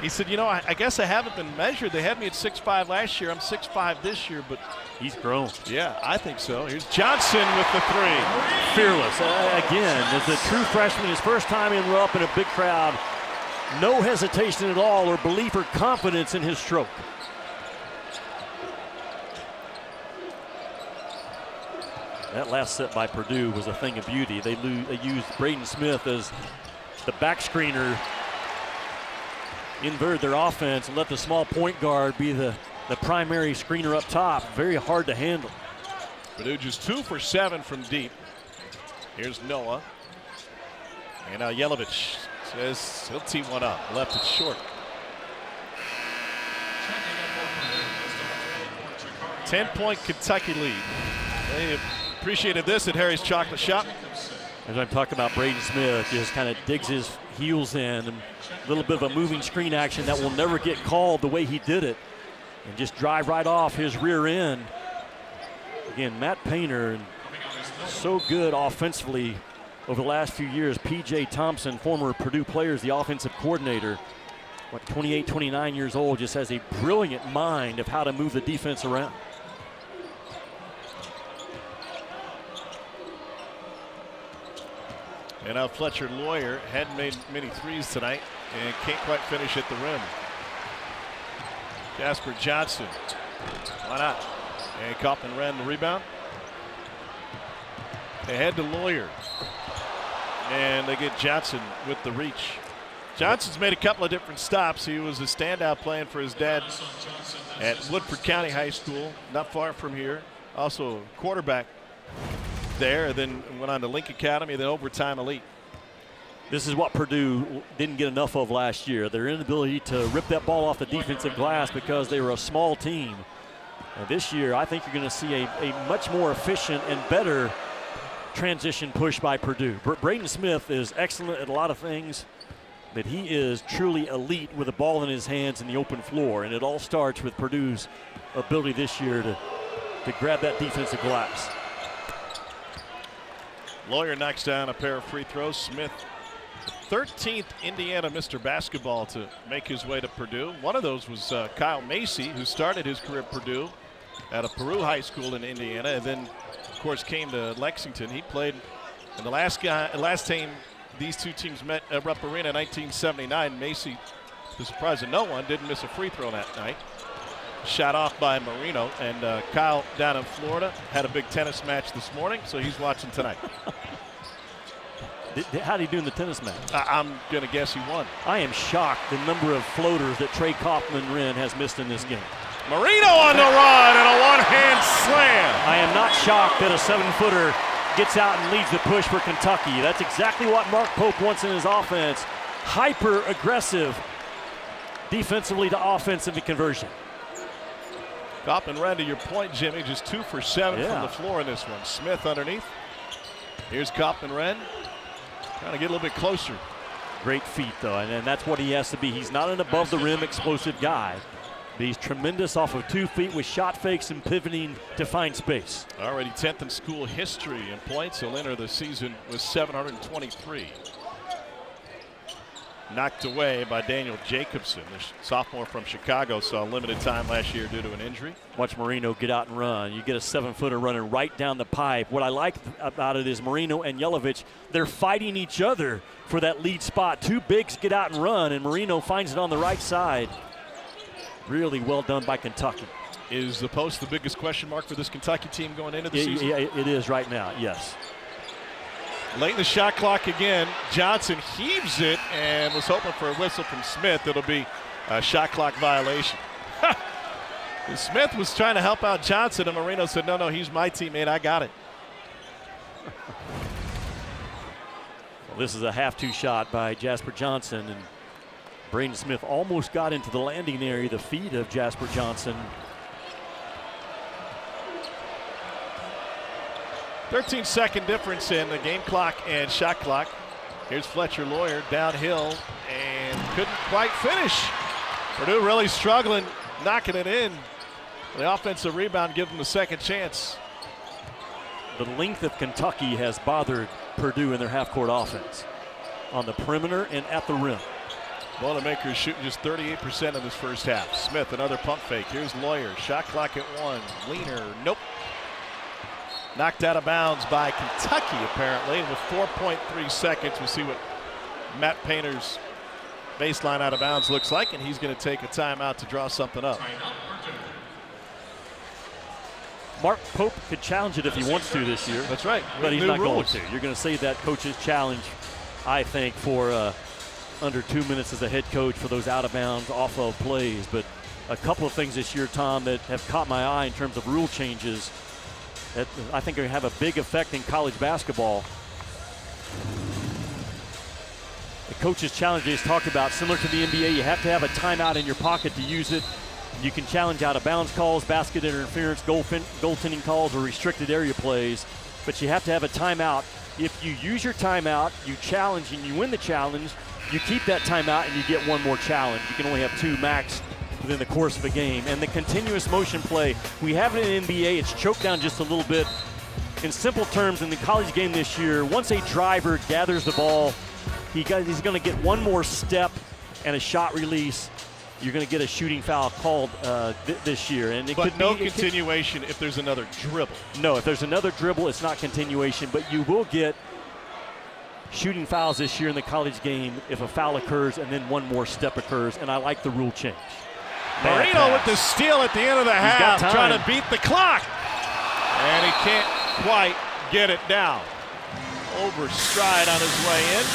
He said, you know, I guess I haven't been measured. They had me at 6'5" last year. I'm 6'5" this year, but he's grown. Yeah, I think so. Here's Johnson with the 3. Fearless. Again, as a true freshman, his first time in Rupp in a big crowd. No hesitation at all or belief or confidence in his stroke. That last set by Purdue was a thing of beauty. They used Braden Smith as the back screener, inverted their offense and let the small point guard be the primary screener up top. Very hard to handle. Purdue just 2 for 7 from deep. Here's Noah. And now Yelovich says he'll tee one up. Left it short. 10-point Kentucky lead. They appreciated this at Harry's Chocolate Shop. As I'm talking about, Braden Smith just kind of digs his heels in, and a little bit of a moving screen action that will never get called the way he did it, and just drive right off his rear end. Again, Matt Painter, so good offensively over the last few years. P.J. Thompson, former Purdue player, is the offensive coordinator. 28, 29 years old, just has a brilliant mind of how to move the defense around. And now Fletcher Lawyer hadn't made many threes tonight and can't quite finish at the rim. Jasper Johnson, why not? And Kaufman ran the rebound. They head to Lawyer. And they get Johnson with the reach. Johnson's made a couple of different stops. He was a standout playing for his dad at Woodford County High School, not far from here. Also a quarterback there, and then went on to Link Academy, then overtime elite. This is what Purdue didn't get enough of last year. Their inability to rip that ball off the defensive glass because they were a small team. And this year, I think you're going to see a much more efficient and better transition push by Purdue. Braden Smith is excellent at a lot of things, but he is truly elite with the ball in his hands in the open floor. And it all starts with Purdue's ability this year to grab that defensive glass. Lawyer knocks down a pair of free throws. Smith, 13th Indiana Mr. Basketball to make his way to Purdue. One of those was Kyle Macy, who started his career at Purdue at a Peru high school in Indiana, and then, of course, came to Lexington. He played in the last time these two teams met at Rupp Arena in 1979. Macy, to the surprise of no one, didn't miss a free throw that night. Shot off by Marino, and Kyle down in Florida had a big tennis match this morning, so he's watching tonight. How did he do in the tennis match? I'm going to guess he won. I am shocked the number of floaters that Trey Kaufman-Renn has missed in this game. Marino on the run and a one-hand slam. I am not shocked that a 7-footer gets out and leads the push for Kentucky. That's exactly what Mark Pope wants in his offense. Hyper-aggressive defensively to offensive conversion. Kaufman-Renn, to your point, Jimmy, just 2 for 7 from the floor in this one. Smith underneath. Here's Kaufman-Renn. Trying to get a little bit closer. Great feet, though, and that's what he has to be. He's not an above-the-rim explosive guy, but he's tremendous off of 2 feet with shot fakes and pivoting to find space. Already 10th in school history in points. He'll enter the season with 723. Knocked away by Daniel Jacobson. The sophomore from Chicago saw limited time last year due to an injury. Watch Marino get out and run. You get a 7-footer running right down the pipe. What I like about it is Marino and Yelovich, they're fighting each other for that lead spot. 2 bigs get out and run, and Marino finds it on the right side. Really well done by Kentucky. Is the post the biggest question mark for this Kentucky team going into the season? Yeah, it is right now, yes. Late in the shot clock again. Johnson heaves it and was hoping for a whistle from Smith. It'll be a shot clock violation. Smith was trying to help out Johnson, and Marino said, no, he's my teammate. I got it. Well, this is a half-2 shot by Jasper Johnson, and Braden Smith almost got into the landing area, the feet of Jasper Johnson. 13-second difference in the game clock and shot clock. Here's Fletcher Lawyer downhill and couldn't quite finish. Purdue really struggling, knocking it in. The offensive rebound gives them a second chance. The length of Kentucky has bothered Purdue in their half-court offense on the perimeter and at the rim. Boilermakers shooting just 38% in this first half. Smith, another pump fake. Here's Lawyer. Shot clock at 1. Leaner, nope. Knocked out of bounds by Kentucky, apparently. With 4.3 seconds, we'll see what Matt Painter's baseline out of bounds looks like, and he's going to take a timeout to draw something up. Mark Pope could challenge it if he wants to this year. That's right. But he's not going to. You're going to save that coach's challenge, I think, for under 2 minutes as a head coach for those out of bounds, off of plays. But a couple of things this year, Tom, that have caught my eye in terms of rule changes that I think are going to have a big effect in college basketball. The coach's challenge is talked about, similar to the NBA, you have to have a timeout in your pocket to use it. You can challenge out of bounds calls, basket interference, goaltending calls, or restricted area plays, but you have to have a timeout. If you use your timeout, you challenge and you win the challenge, you keep that timeout and you get one more challenge. You can only have 2 max within the course of a game. And the continuous motion play, we have it in NBA, it's choked down just a little bit. In simple terms, in the college game this year, once a driver gathers the ball, he's going to get one more step and a shot release. You're going to get a shooting foul called this year. And but no continuation if there's another dribble. No, if there's another dribble, it's not continuation. But you will get shooting fouls this year in the college game if a foul occurs and then one more step occurs. And I like the rule change. Marino with the steal at the end of the half, trying to beat the clock. And he can't quite get it down. Overstride on his way in.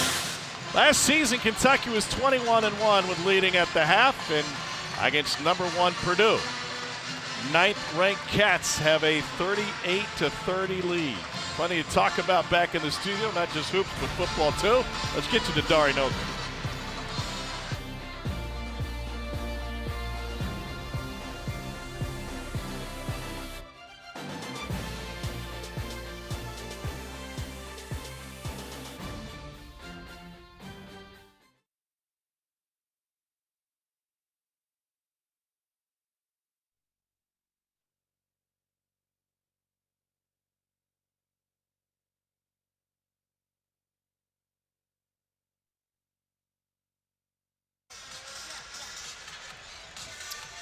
Last season, Kentucky was 21-1 with leading at the half and against #1 Purdue. 9th-ranked Cats have a 38-30 lead. Plenty to talk about back in the studio, not just hoops, but football too. Let's get to Dari Nogan.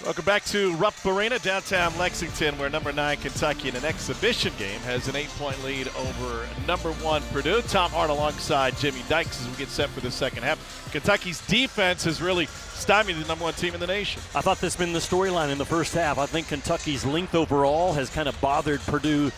Welcome back to Rupp Arena, downtown Lexington, where #9 Kentucky in an exhibition game has an 8-point lead over #1 Purdue. Tom Hart alongside Jimmy Dykes as we get set for the second half. Kentucky's defense has really stymied the #1 team in the nation. I thought this had been the storyline in the first half. I think Kentucky's length overall has kind of bothered Purdue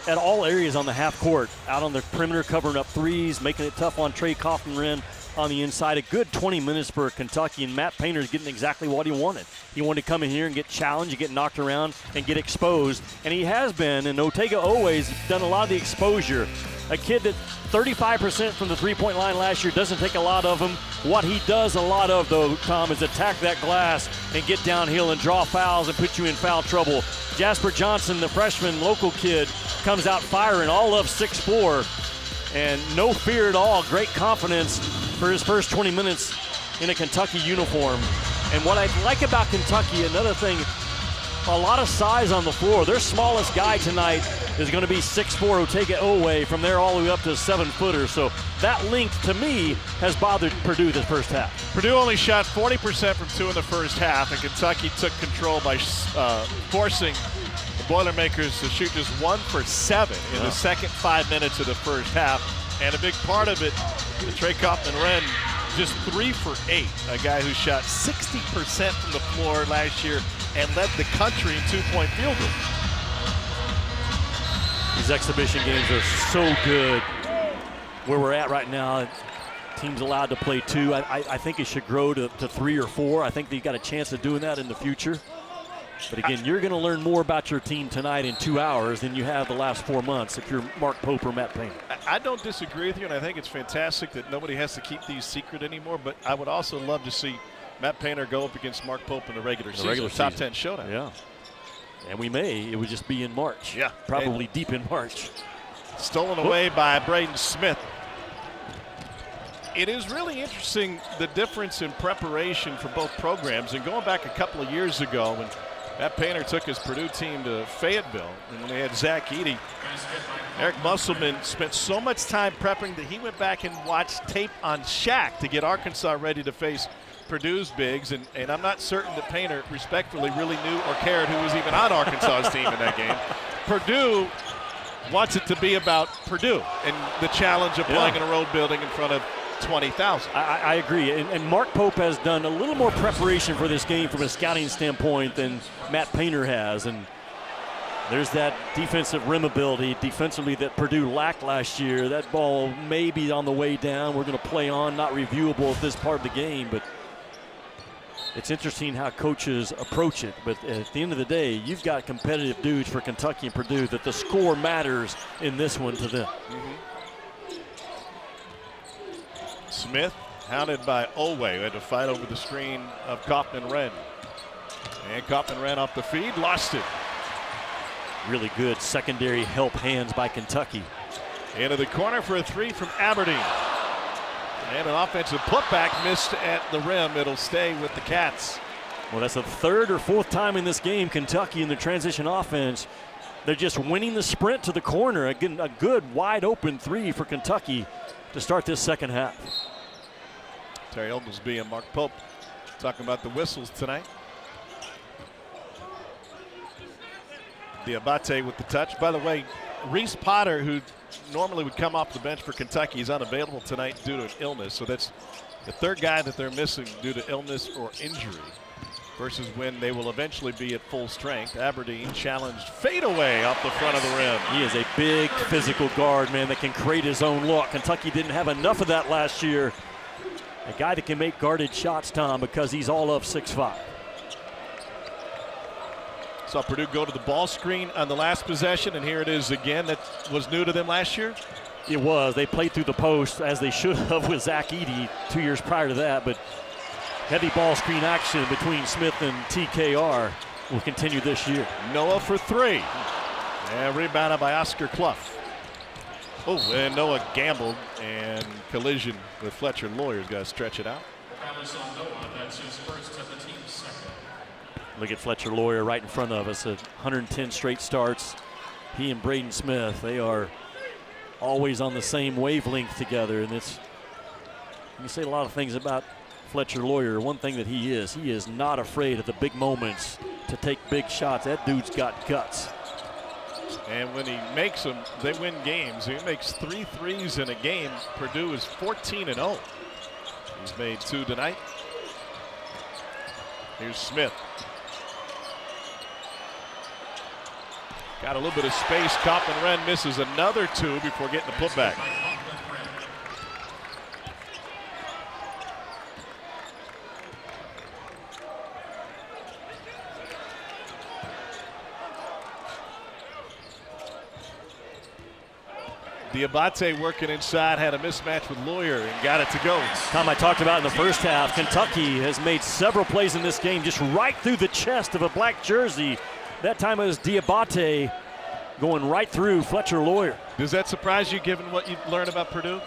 at all areas on the half court. Out on the perimeter, covering up threes, making it tough on Trey Kaufman on the inside. A good 20 minutes for Kentucky, and Matt Painter's getting exactly what he wanted. He wanted to come in here and get challenged, get knocked around, and get exposed. And he has been, and Otega always done a lot of the exposure. A kid that 35% from the three-point line last year, doesn't take a lot of them. What he does a lot of, though, Tom, is attack that glass and get downhill and draw fouls and put you in foul trouble. Jasper Johnson, the freshman local kid, comes out firing, all of 6'4", and no fear at all. Great confidence for his first 20 minutes in a Kentucky uniform. And what I like about Kentucky, another thing, a lot of size on the floor. Their smallest guy tonight is going to be 6'4" Otega Owe, from there all the way up to a 7-footer. So that length, to me, has bothered Purdue this first half. Purdue only shot 40% from 2 in the first half, and Kentucky took control by forcing the Boilermakers to shoot just 1 for 7 in the second 5 minutes of the first half. And a big part of it, Trey Kaufman-Renn, just 3 for 8, a guy who shot 60% from the floor last year and led the country in 2-point field goals. These exhibition games are so good. Where we're at right now, teams allowed to play 2. I think it should grow to 3 or 4. I think they've got a chance of doing that in the future. But again, you're going to learn more about your team tonight in 2 hours than you have the last 4 months if you're Mark Pope or Matt Painter. I don't disagree with you, and I think it's fantastic that nobody has to keep these secret anymore. But I would also love to see Matt Painter go up against Mark Pope in the regular season. Top 10 showdown. Yeah. And we may. It would just be in March. Yeah. Probably deep in March. Stolen away by Braden Smith. It is really interesting, the difference in preparation for both programs. And going back a couple of years ago when Matt Painter took his Purdue team to Fayetteville, and when they had Zach Edey, Eric Musselman spent so much time prepping that he went back and watched tape on Shaq to get Arkansas ready to face Purdue's bigs. And I'm not certain that Painter respectfully really knew or cared who was even on Arkansas's team in that game. Purdue wants it to be about Purdue and the challenge of playing in a road building in front of 20,000. I agree, and Mark Pope has done a little more preparation for this game from a scouting standpoint than Matt Painter has, and there's that defensive rim ability defensively that Purdue lacked last year. That ball may be on the way down. We're going to play on, not reviewable at this part of the game, but it's interesting how coaches approach it. But at the end of the day, you've got competitive dudes for Kentucky and Purdue that the score matters in this one to them. Smith, hounded by Owe, who had to fight over the screen of Kaufman-Renn. And Kaufman-Renn off the feed, lost it. Really good secondary help hands by Kentucky. Into the corner for a 3 from Aberdeen. And an offensive putback missed at the rim. It'll stay with the Cats. Well, that's the third or fourth time in this game Kentucky in the transition offense. They're just winning the sprint to the corner. Again, a good wide open three for Kentucky to start this second half. Terry Oglesby and Mark Pope talking about the whistles tonight. Diabate with the touch. By the way, Reese Potter, who normally would come off the bench for Kentucky, is unavailable tonight due to an illness. So that's the third guy that they're missing due to illness or injury, versus when they will eventually be at full strength. Aberdeen challenged fadeaway off the front of the rim. He is a big physical guard, man, that can create his own look. Kentucky didn't have enough of that last year. A guy that can make guarded shots, Tom, because he's all of 6'5". Saw Purdue go to the ball screen on the last possession, and here it is again. That was new to them last year. It was. They played through the post as they should have with Zach Edey 2 years prior to that, but heavy ball screen action between Smith and TKR will continue this year. Noah for three. And rebounded by Oscar Clough. Oh, and Noah gambled and collision with Fletcher Lawyer's got to stretch it out. That's his first of the team's second. Look at Fletcher Lawyer right in front of us. 110 straight starts. He and Braden Smith, they are always on the same wavelength together. And it's, you say a lot of things about Fletcher Lawyer. One thing that he is not afraid at the big moments to take big shots. That dude's got guts. And when he makes them, they win games. He makes 3 threes in a game. Purdue is 14-0. He's made 2 tonight. Here's Smith. Got a little bit of space. Kaufman-Wren misses another 2 before getting the putback. Diabate working inside, had a mismatch with Lawyer and got it to go. Tom, I talked about in the first half, Kentucky has made several plays in this game just right through the chest of a black jersey. That time it was Diabate going right through Fletcher Lawyer. Does that surprise you given what you've learned about Purdue?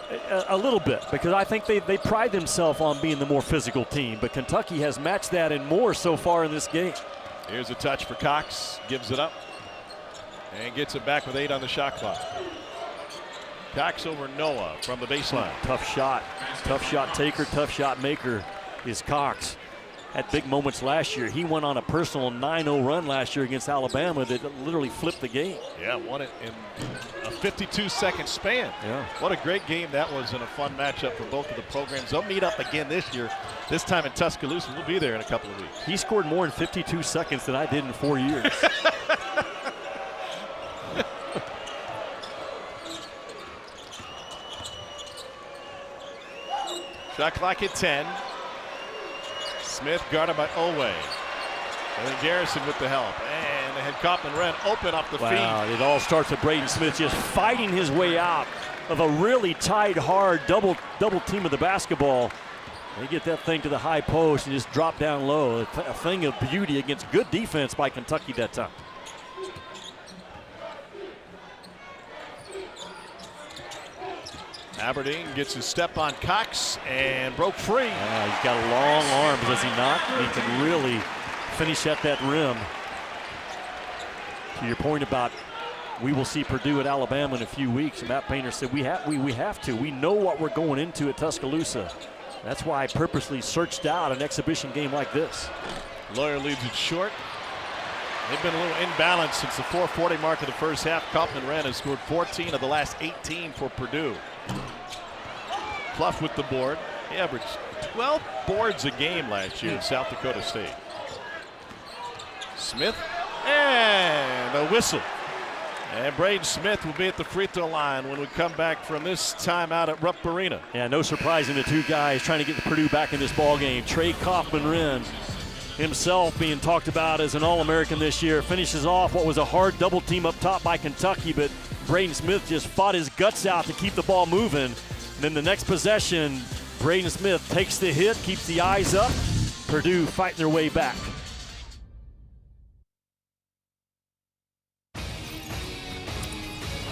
A little bit, because I think they pride themselves on being the more physical team, but Kentucky has matched that and more so far in this game. Here's a touch for Cox, gives it up, and gets it back with 8 on the shot clock. Cox over Noah from the baseline. Tough shot taker, tough shot maker is Cox. Had big moments last year. He went on a personal 9-0 run last year against Alabama that literally flipped the game. Yeah, won it in a 52-second span. Yeah. What a great game that was, and a fun matchup for both of the programs. They'll meet up again this year, this time in Tuscaloosa. We'll be there in a couple of weeks. He scored more in 52 seconds than I did in 4 years. Shot clock at 10. Smith guarded by Owe. And then Garrison with the help. And they had Kaufman-Wren open up the feed. It all starts with Braden Smith just fighting his way out of a really tight, hard double team of the basketball. They get that thing to the high post and just drop down low. A thing of beauty against good defense by Kentucky that time. Aberdeen gets his step on Cox and broke free. He's got long arms, does he not? He can really finish at that rim. To your point about we will see Purdue at Alabama in a few weeks, and Matt Painter said we have to. We know what we're going into at Tuscaloosa. That's why I purposely searched out an exhibition game like this. Lawyer leaves it short. They've been a little imbalanced since the 4:40 mark of the first half. Kaufman-Wren has scored 14 of the last 18 for Purdue. Clough with the board. He averaged 12 boards a game last year at South Dakota State. Smith, and a whistle. And Braden Smith will be at the free throw line when we come back from this timeout at Rupp Arena. Yeah, no surprise in the two guys trying to get the Purdue back in this ball game. Trey Kaufman-Wren himself being talked about as an All-American this year, finishes off what was a hard double team up top by Kentucky, but Braden Smith just fought his guts out to keep the ball moving. And then the next possession, Braden Smith takes the hit, keeps the eyes up. Purdue fighting their way back.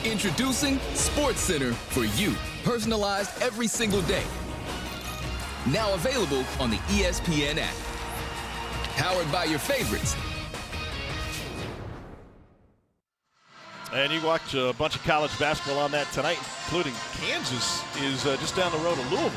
Introducing SportsCenter for you, personalized every single day. Now available on the ESPN app. powered by your favorites. And you watch a bunch of college basketball on that tonight, including Kansas is just down the road to Louisville.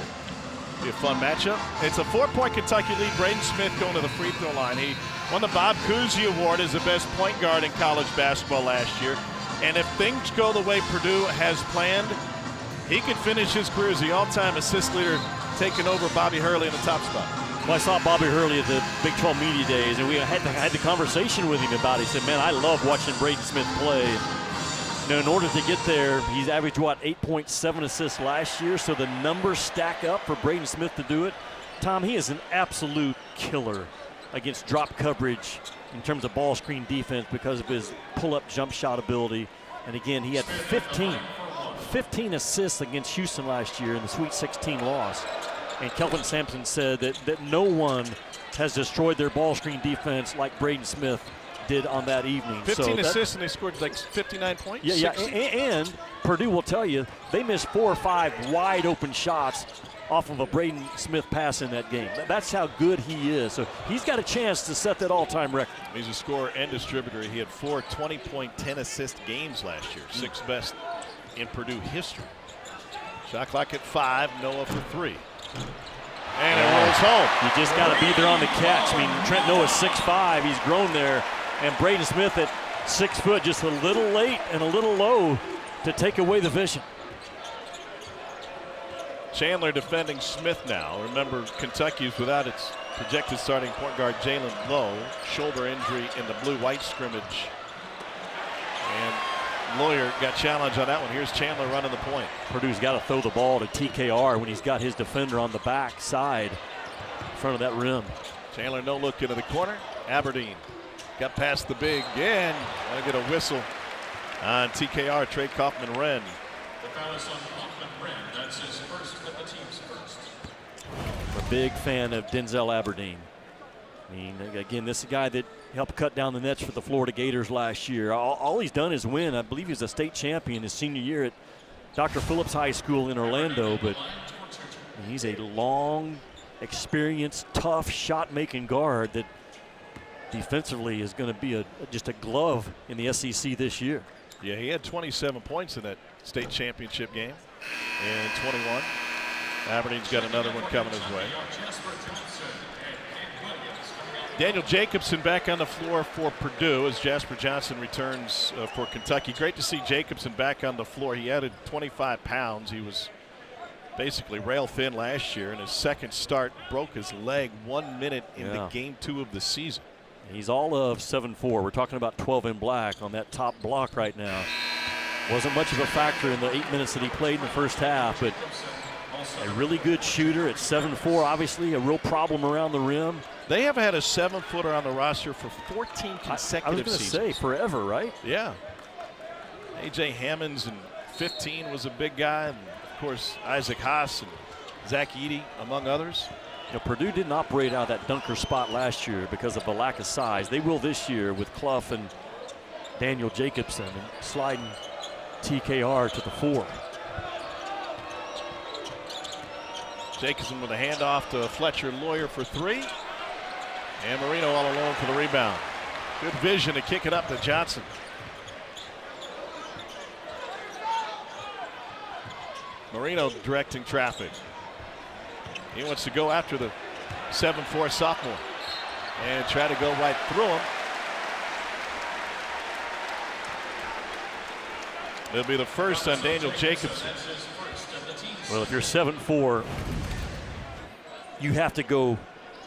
Be a fun matchup. It's a 4-point Kentucky lead. Braden Smith going to the free throw line. He won the Bob Cousy Award as the best point guard in college basketball last year. And if things go the way Purdue has planned, he could finish his career as the all-time assist leader, taking over Bobby Hurley in the top spot. Well, I saw Bobby Hurley at the Big 12 Media Days, and we had the conversation with him about it. He said, man, I love watching Braden Smith play. You know, in order to get there, he's averaged, what, 8.7 assists last year, so the numbers stack up for Braden Smith to do it. Tom, he is an absolute killer against drop coverage in terms of ball screen defense because of his pull-up jump shot ability. And again, he had 15 assists against Houston last year in the Sweet 16 loss. And Kelvin Sampson said that no one has destroyed their ball screen defense like Braden Smith did on that evening. 15 assists, and they scored like 59 points. Yeah, and Purdue will tell you they missed 4 or 5 wide open shots off of a Braden Smith pass in that game. That's how good he is. So he's got a chance to set that all-time record. He's a scorer and distributor. He had 4 20-point, 10-assist games last year, 6th best in Purdue history. Shot clock at 5, Noah for 3. And it rolls home. You just got to be there on the catch. I mean, Trent Noah's 6'5", he's grown there. And Braden Smith at 6 foot, just a little late and a little low to take away the vision. Chandler defending Smith now. Remember, Kentucky's without its projected starting point guard Jalen Lowe. Shoulder injury in the blue-white scrimmage. And Lawyer got challenged on that one. Here's Chandler running the point. Purdue's got to throw the ball to TKR when he's got his defender on the back side in front of that rim. Chandler no look into the corner. Aberdeen got past the big and I get a whistle on TKR, Trey Kaufman-Renn. The foul is on Kaufman-Renn. That's his first of the team's first. I'm a big fan of Denzel Aberdeen. I mean, again, this is a guy that helped cut down the nets for the Florida Gators last year. All he's done is win. I believe he was a state champion his senior year at Dr. Phillips High School in Orlando, but he's a long, experienced, tough shot-making guard that defensively is going to be just a glove in the SEC this year. Yeah, he had 27 points in that state championship game and 21. Aberdeen's got another one coming his way. Daniel Jacobson back on the floor for Purdue as Jasper Johnson returns for Kentucky. Great to see Jacobson back on the floor. He added 25 pounds. He was basically rail thin last year. In his second start, broke his leg 1 minute in the game 2 of the season. He's all of 7'4". We're talking about 12 in black on that top block right now. Wasn't much of a factor in the 8 minutes that he played in the first half, but a really good shooter at 7'4". Obviously a real problem around the rim. They have had a 7-footer on the roster for 14 consecutive seasons. I was going to say forever, right? Yeah. A.J. Hammonds in 15 was a big guy, and of course Isaac Haas and Zach Edey, among others. You know, Purdue didn't operate out of that dunker spot last year because of the lack of size. They will this year with Clough and Daniel Jacobson and sliding TKR to the 4. Jacobson with a handoff to Fletcher Lawyer for 3. And Marino all alone for the rebound. Good vision to kick it up to Johnson. Marino directing traffic. He wants to go after the 7'4" sophomore and try to go right through him. It'll be the first on Daniel Jacobson. Well, if you're 7'4", you have to go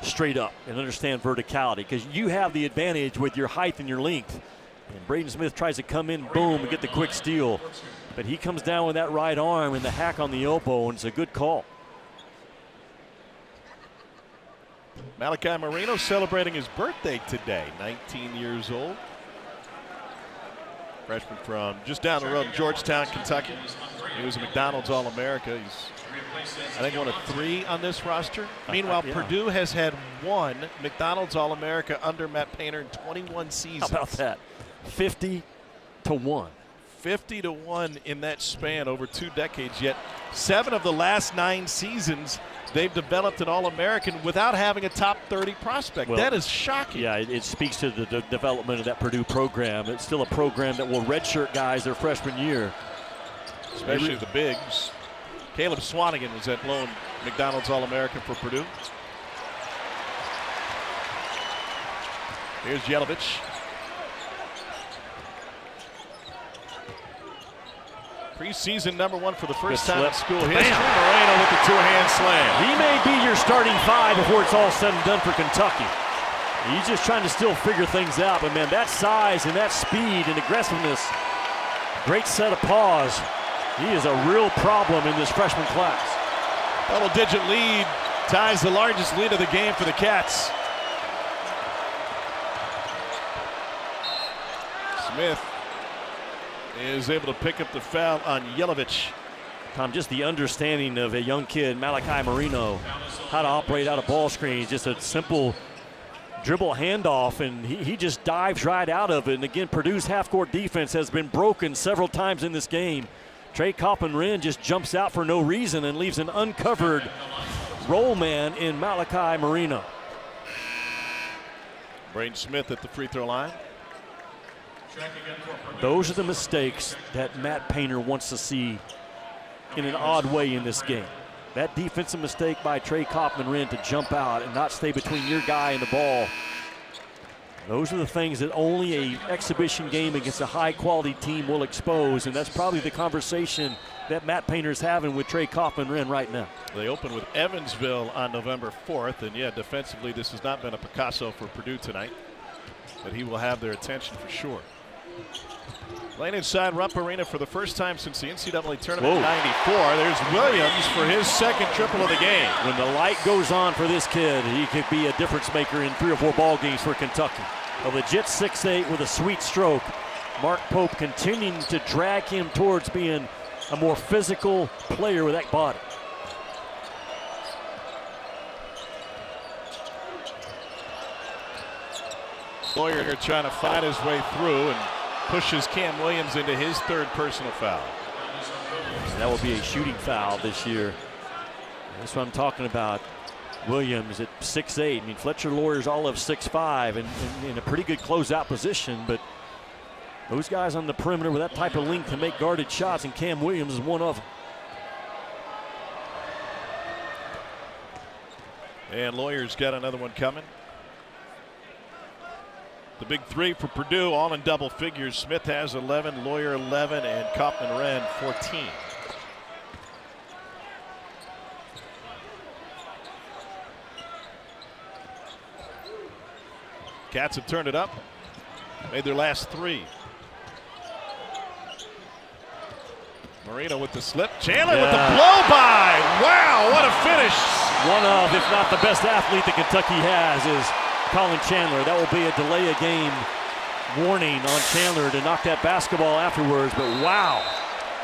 straight up and understand verticality because you have the advantage with your height and your length. And Braden Smith tries to come in, boom, and get the quick steal. But he comes down with that right arm and the hack on the elbow, and it's a good call. Malachi Marino celebrating his birthday today, 19 years old. Freshman from just down the road in Georgetown, Kentucky. He was a McDonald's All-America. He's, I think, one of 3 on this roster. Meanwhile, Purdue has had 1 McDonald's All-America under Matt Painter in 21 seasons. How about that? 50-1. 50-1 in that span over 2 decades. Yet 7 of the last 9 seasons, they've developed an All-American without having a top 30 prospect. Well, that is shocking. Yeah, it speaks to the development of that Purdue program. It's still a program that will redshirt guys their freshman year. Especially the bigs. Caleb Swanigan was that lone McDonald's All-American for Purdue. Here's Yelovich. Preseason #1 for the first time in school history. Moreno with the two-hand slam. He may be your starting 5 before it's all said and done for Kentucky. He's just trying to still figure things out. But, man, that size and that speed and aggressiveness, great set of paws. He is a real problem in this freshman class. Double-digit lead ties the largest lead of the game for the Cats. Smith is able to pick up the foul on Yelovich. Tom, just the understanding of a young kid, Malachi Marino, how to operate out of ball screens, just a simple dribble handoff, and he just dives right out of it. And again, Purdue's half-court defense has been broken several times in this game. Trey Coppin-Wren just jumps out for no reason and leaves an uncovered roll man in Malachi Marino. Braden Smith at the free throw line. Those are the mistakes that Matt Painter wants to see in an odd way in this game. That defensive mistake by Trey Coppin-Wren to jump out and not stay between your guy and the ball. Those are the things that only an exhibition game against a high-quality team will expose, and that's probably the conversation that Matt Painter's having with Trey Coppin-Wren right now. They open with Evansville on November 4th, and yeah, defensively this has not been a Picasso for Purdue tonight, but he will have their attention for sure. Playing inside Rupp Arena for the first time since the NCAA tournament in '94. There's Williams for his second triple of the game. When the light goes on for this kid, he could be a difference maker in 3 or 4 ball games for Kentucky. A legit 6'8" with a sweet stroke. Mark Pope continuing to drag him towards being a more physical player with that body. Lawyer trying to find his way through and pushes Cam Williams into his 3rd personal foul. That will be a shooting foul this year. That's what I'm talking about. Williams at 6'8". I mean, Fletcher Lawyer's all of 6'5", and in a pretty good closeout position, but those guys on the perimeter with that type of length can make guarded shots, and Cam Williams is one of them. And Lawyer's got another one coming. The big 3 for Purdue, all in double figures. Smith has 11, Lawyer 11, and Coppin-Wren 14. Cats have turned it up, made their last 3. Marino with the slip. Chandler with the blow by. Wow, what a finish. One of, if not the best athlete that Kentucky has is Colin Chandler. That will be a delay of game warning on Chandler to knock that basketball afterwards. But wow,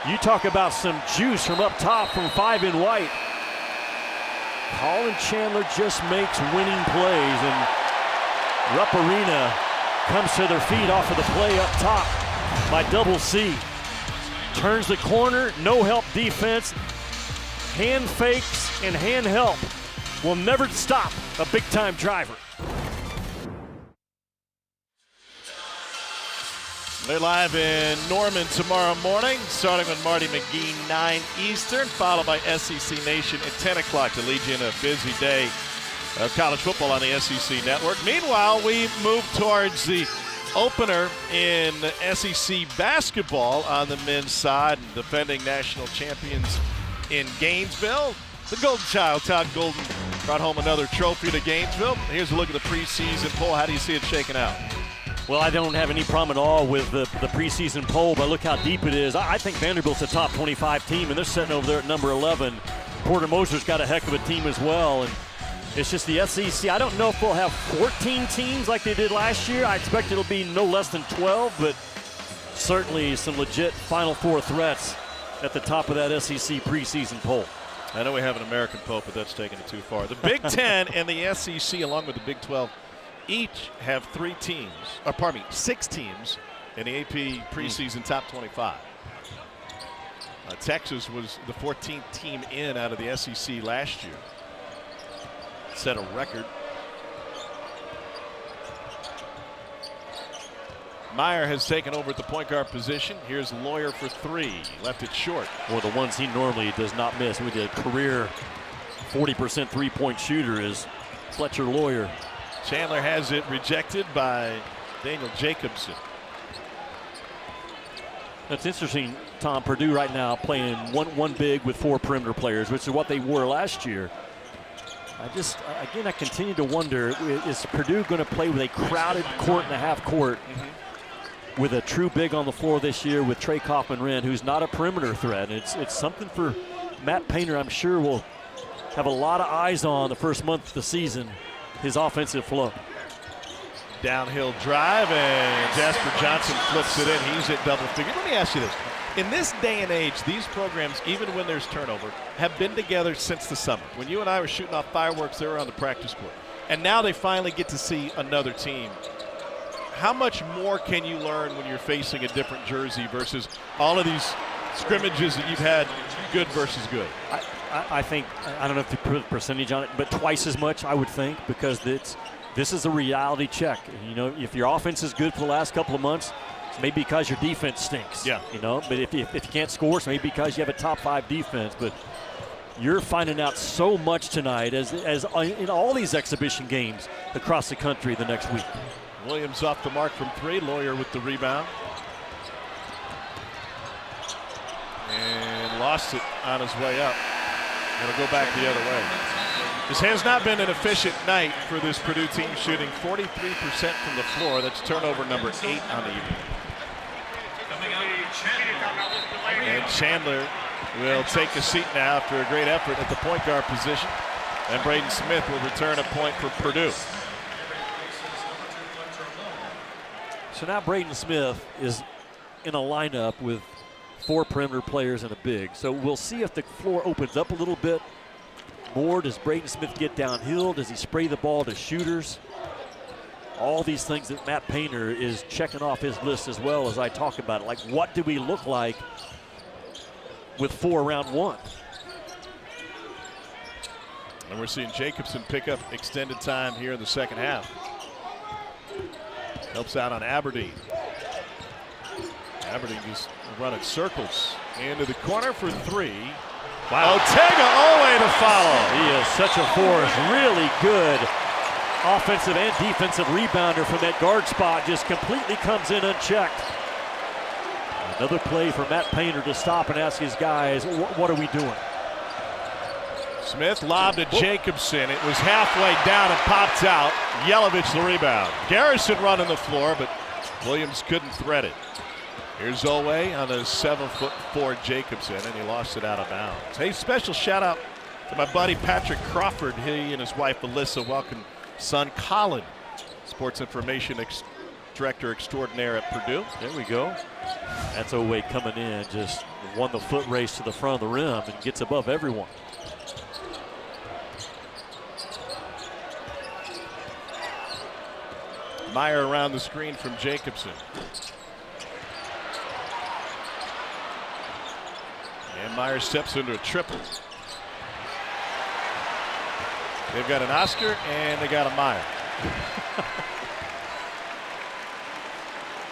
you talk about some juice from up top from 5 in white. Colin Chandler just makes winning plays, and Rupp Arena comes to their feet off of the play up top by Double C. Turns the corner, no help defense, hand fakes and hand help will never stop a big time driver. They're live in Norman tomorrow morning, starting with Marty McGee, 9 Eastern, followed by SEC Nation at 10 o'clock to lead you in a busy day of college football on the SEC Network. Meanwhile, we move towards the opener in SEC basketball on the men's side, and defending national champions in Gainesville. The Golden Child, Todd Golden, brought home another trophy to Gainesville. Here's a look at the preseason poll. How do you see it shaking out? Well, I don't have any problem at all with the preseason poll, but look how deep it is. I think Vanderbilt's a top 25 team, and they're sitting over there at number 11. Porter Moser's got a heck of a team as well, and it's just the SEC. I don't know if we'll have 14 teams like they did last year. I expect it'll be no less than 12, but certainly some legit Final Four threats at the top of that SEC preseason poll. I know we have an American poll, but that's taking it too far. The Big Ten and the SEC, along with the Big 12, each have 6 teams in the AP preseason top 25. Texas was the 14th team in out of the SEC last year. set a record. Meyer has taken over at the point guard position. Here's Lawyer for three. Left it short. Well, the ones he normally does not miss with a career 40% three-point shooter is Fletcher Lawyer. Chandler has it rejected by Daniel Jacobson. That's interesting, Tom. Purdue right now playing one big with 4 perimeter players, which is what they were last year. I continue to wonder, is Purdue going to play with a crowded court and a half court with a true big on the floor this year with Trey Kaufman-Renn, who's not a perimeter threat? It's something for Matt Painter, I'm sure, will have a lot of eyes on the first month of the season, his offensive flow. Downhill drive, and Jasper Johnson flips it in. He's at double figure. Let me ask you this. In this day and age, these programs, even when there's turnover, have been together since the summer. When you and I were shooting off fireworks, they were on the practice court. And now they finally get to see another team. How much more can you learn when you're facing a different jersey versus all of these scrimmages that you've had, good versus good? I think, I don't know if you put a percentage on it, but twice as much, I would think, because this is a reality check. You know, if your offense is good for the last couple of months, it's maybe because your defense stinks. Yeah. You know, but if you can't score, it's maybe because you have a top 5 defense. But you're finding out so much tonight, as in all these exhibition games across the country the next week. Williams off the mark from 3. Lawyer with the rebound. And lost it on his way up. It'll go back the other way. This has not been an efficient night for this Purdue team, shooting 43% from the floor. That's turnover number 8 on the evening. And Chandler will take a seat now after a great effort at the point guard position. And Braden Smith will return a point for Purdue. So now Braden Smith is in a lineup with 4 perimeter players and a big. So we'll see if the floor opens up a little bit more. Does Braden Smith get downhill? Does he spray the ball to shooters? All these things that Matt Painter is checking off his list as well as I talk about it. Like, what do we look like with 4 round 1? And we're seeing Jacobson pick up extended time here in the second half. Helps out on Aberdeen. Aberdeen just running circles into the corner for 3. Wow. Ortega Owe to follow. He is such a force. Really good offensive and defensive rebounder from that guard spot. Just completely comes in unchecked. Another play for Matt Painter to stop and ask his guys, what are we doing? Smith lobbed to Jacobson. It was halfway down and popped out. Yelovich the rebound. Garrison running the floor, but Williams couldn't thread it. Here's Owe on a 7'4" Jacobson, and he lost it out of bounds. Hey, special shout out to my buddy Patrick Crawford. He and his wife Alyssa welcome son Colin, sports information director extraordinaire at Purdue. There we go. That's Owe coming in, just won the foot race to the front of the rim and gets above everyone. Meyer around the screen from Jacobson. And Meyer steps into a triple. They've got an Oscar and they got a Meyer.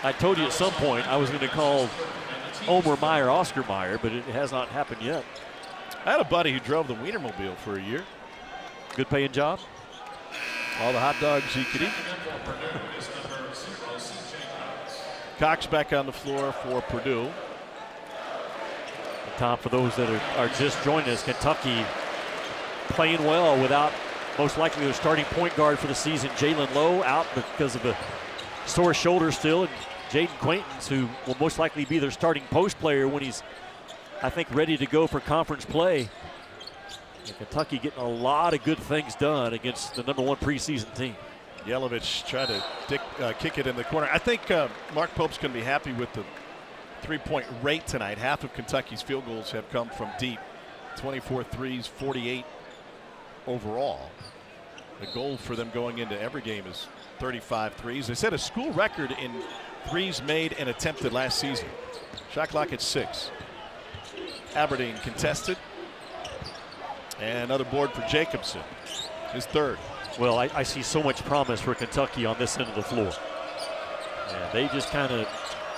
I told you at some point I was going to call Omer Meyer Oscar Meyer, but it has not happened yet. I had a buddy who drove the Wienermobile for a year. Good paying job. All the hot dogs you could eat. Cox back on the floor for Purdue. Tom, for those that are just joining us, Kentucky playing well without most likely their starting point guard for the season, Jalen Lowe, out because of a sore shoulder still, and Jaden Quaintance, who will most likely be their starting post player when he's, I think, ready to go for conference play. And Kentucky getting a lot of good things done against the #1 preseason team. Yelovich tried to kick it in the corner. I think Mark Pope's going to be happy with the three-point rate tonight. Half of Kentucky's field goals have come from deep. 24 threes, 48 overall. The goal for them going into every game is 35 threes. They set a school record in threes made and attempted last season. Shot clock at 6. Aberdeen contested. And another board for Jacobson. his third. Well, I see so much promise for Kentucky on this end of the floor. And they just kind of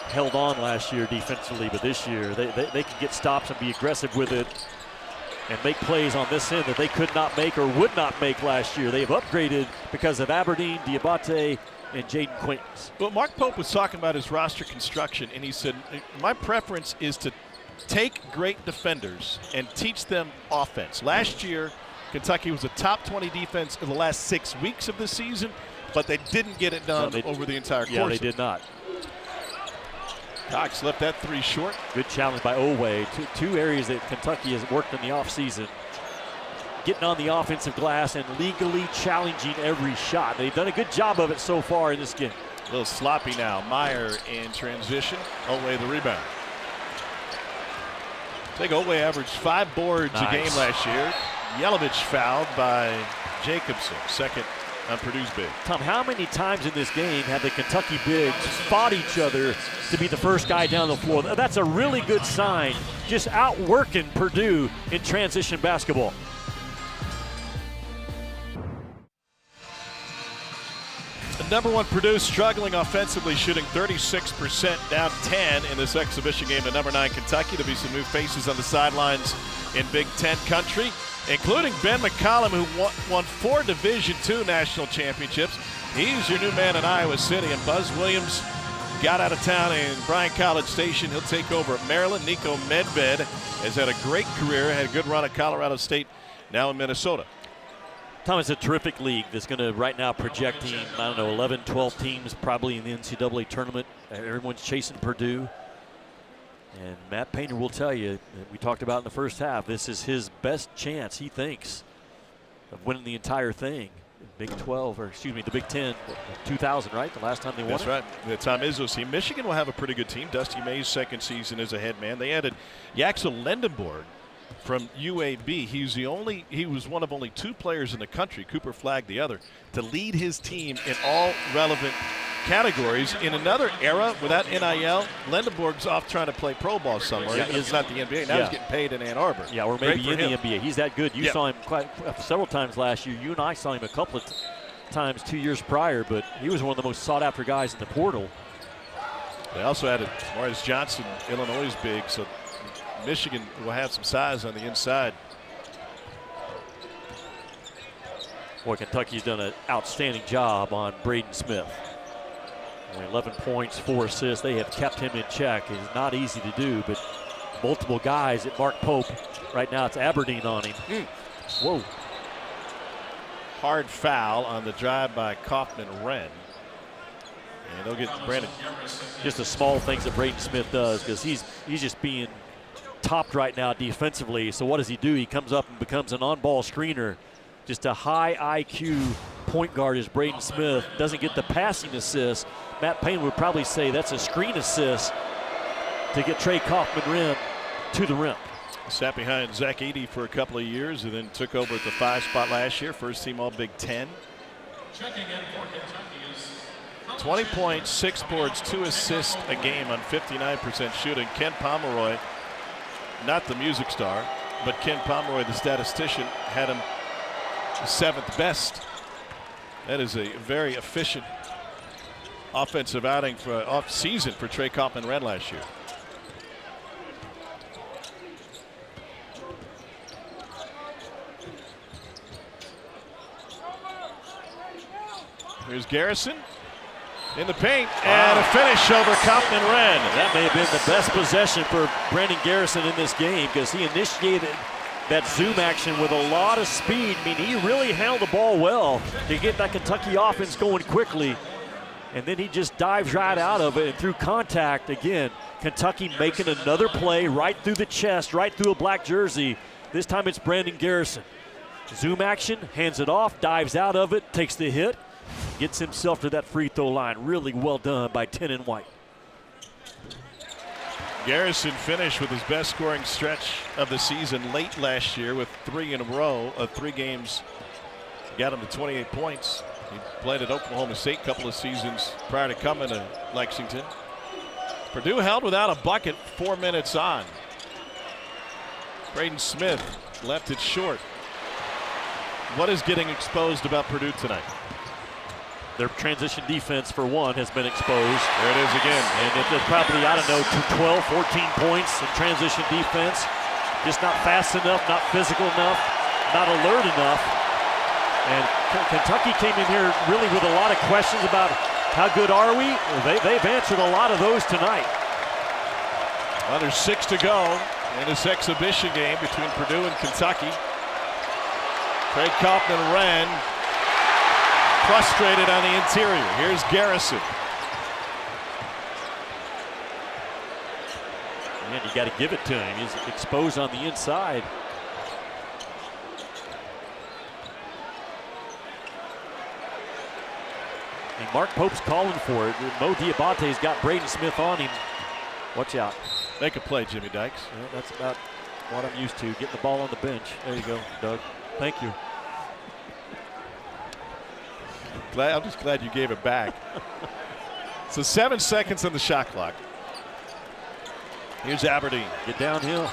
held on last year defensively, but this year they can get stops and be aggressive with it and make plays on this end that they could not make or would not make last year. They've upgraded because of Aberdeen, Diabate, and Jaden Quaintance. Well, Mark Pope was talking about his roster construction, and he said, my preference is to take great defenders and teach them offense. Last year, Kentucky was a top 20 defense in the last 6 weeks of the season, but they didn't get it done over the entire course. Yeah, they did not. Cox left that three short. Good challenge by Oweh. Two areas that Kentucky has worked in the offseason. Getting on the offensive glass and legally challenging every shot. They've done a good job of it so far in this game. A little sloppy now. Meyer in transition. Oweh the rebound. I think Oweh averaged 5 boards a game last year. Yelovich fouled by Jacobson, second on Purdue's big. Tom, how many times in this game have the Kentucky bigs fought each other to be the first guy down the floor? That's a really good sign. Just outworking Purdue in transition basketball. Number 1 Purdue struggling offensively, shooting 36%, down 10 in this exhibition game to number 9 Kentucky. There'll be some new faces on the sidelines in Big Ten country, including Ben McCollum, who won 4 Division II national championships. He's your new man in Iowa City, and Buzz Williams got out of town in Bryan College Station. He'll take over at Maryland. Nico Medved has had a great career, had a good run at Colorado State, now in Minnesota. Tom, it's a terrific league that's going to right now projecting, 11, 12 teams probably in the NCAA tournament. Everyone's chasing Purdue. And Matt Painter will tell you, we talked about in the first half, this is his best chance, he thinks, of winning the entire thing. Big 12, or excuse me, the Big 10, 2000, right? The last time they won. That's right. The Tom Izzo's team. Michigan will have a pretty good team. Dusty May's second season as a head man. They added Yaxel Lendenborg from UAB. He was one of only 2 players in the country, Cooper Flagg the other, to lead his team in all relevant categories. In another era without NIL, Lendenborg's off trying to play pro ball somewhere. Yeah, it's not the NBA. Now he's getting paid in Ann Arbor. Yeah, or maybe in the NBA. He's that good. You saw him several times last year. You and I saw him a couple of times 2 years prior, but he was one of the most sought-after guys in the portal. They also added Morris Johnson, Illinois' big, so Michigan will have some size on the inside. Boy, Kentucky's done an outstanding job on Braden Smith. 11 points, 4 assists. They have kept him in check. It's not easy to do, but multiple guys at Mark Pope. Right now it's Aberdeen on him. Whoa. Hard foul on the drive by Kaufman-Wren. And they'll get Brandon. Just the small things that Braden Smith does, because he's just being topped right now defensively. So what does he do? He comes up and becomes an on-ball screener. Just a high IQ point guard is Braden Smith. Doesn't get the passing assist. Matt Payne would probably say that's a screen assist to get Trey Kaufman-Wren to the rim. Sat behind Zach Edey for a couple of years and then took over at the 5 spot last year. First team All Big Ten. Checking in for Kentucky is 20 points, 6 boards, 2 assists a game on 59% shooting. Ken Pomeroy, not the music star, but Ken Pomeroy, the statistician, had him 7th best. That is a very efficient offensive outing for off season for Trey Kaufman-Wren last year. Here's Garrison in the paint, and a finish over Kaufman-Wren. That may have been the best possession for Brandon Garrison in this game, because he initiated that zoom action with a lot of speed. I mean, he really handled the ball well to get that Kentucky offense going quickly. And then he just dives right out of it, and through contact, again, Kentucky making another play right through the chest, right through a black jersey. This time it's Brandon Garrison. Zoom action, hands it off, dives out of it, takes the hit, gets himself to that free throw line. Really well done by Tenon White. Garrison finished with his best scoring stretch of the season late last year with 3 in a row of 3 games. Got him to 28 points. He played at Oklahoma State a couple of seasons prior to coming to Lexington. Purdue held without a bucket 4 minutes on. Braden Smith left it short. What is getting exposed about Purdue tonight? Their transition defense, for one, has been exposed. There it is again. And it's probably, I don't know, 12, 14 points in transition defense. Just not fast enough, not physical enough, not alert enough. And Kentucky came in here really with a lot of questions about how good are we? They've answered a lot of those tonight. Well, there's 6 to go in this exhibition game between Purdue and Kentucky. Craig Kaufman-Wren frustrated on the interior. Here's Garrison. Man, you got to give it to him. He's exposed on the inside. And Mark Pope's calling for it. Mo Diabate's got Braden Smith on him. Watch out. Make a play, Jimmy Dykes. Well, that's about what I'm used to, getting the ball on the bench. There you go, Doug. Thank you. I'm just glad you gave it back. So 7 seconds on the shot clock. Here's Aberdeen. Get downhill.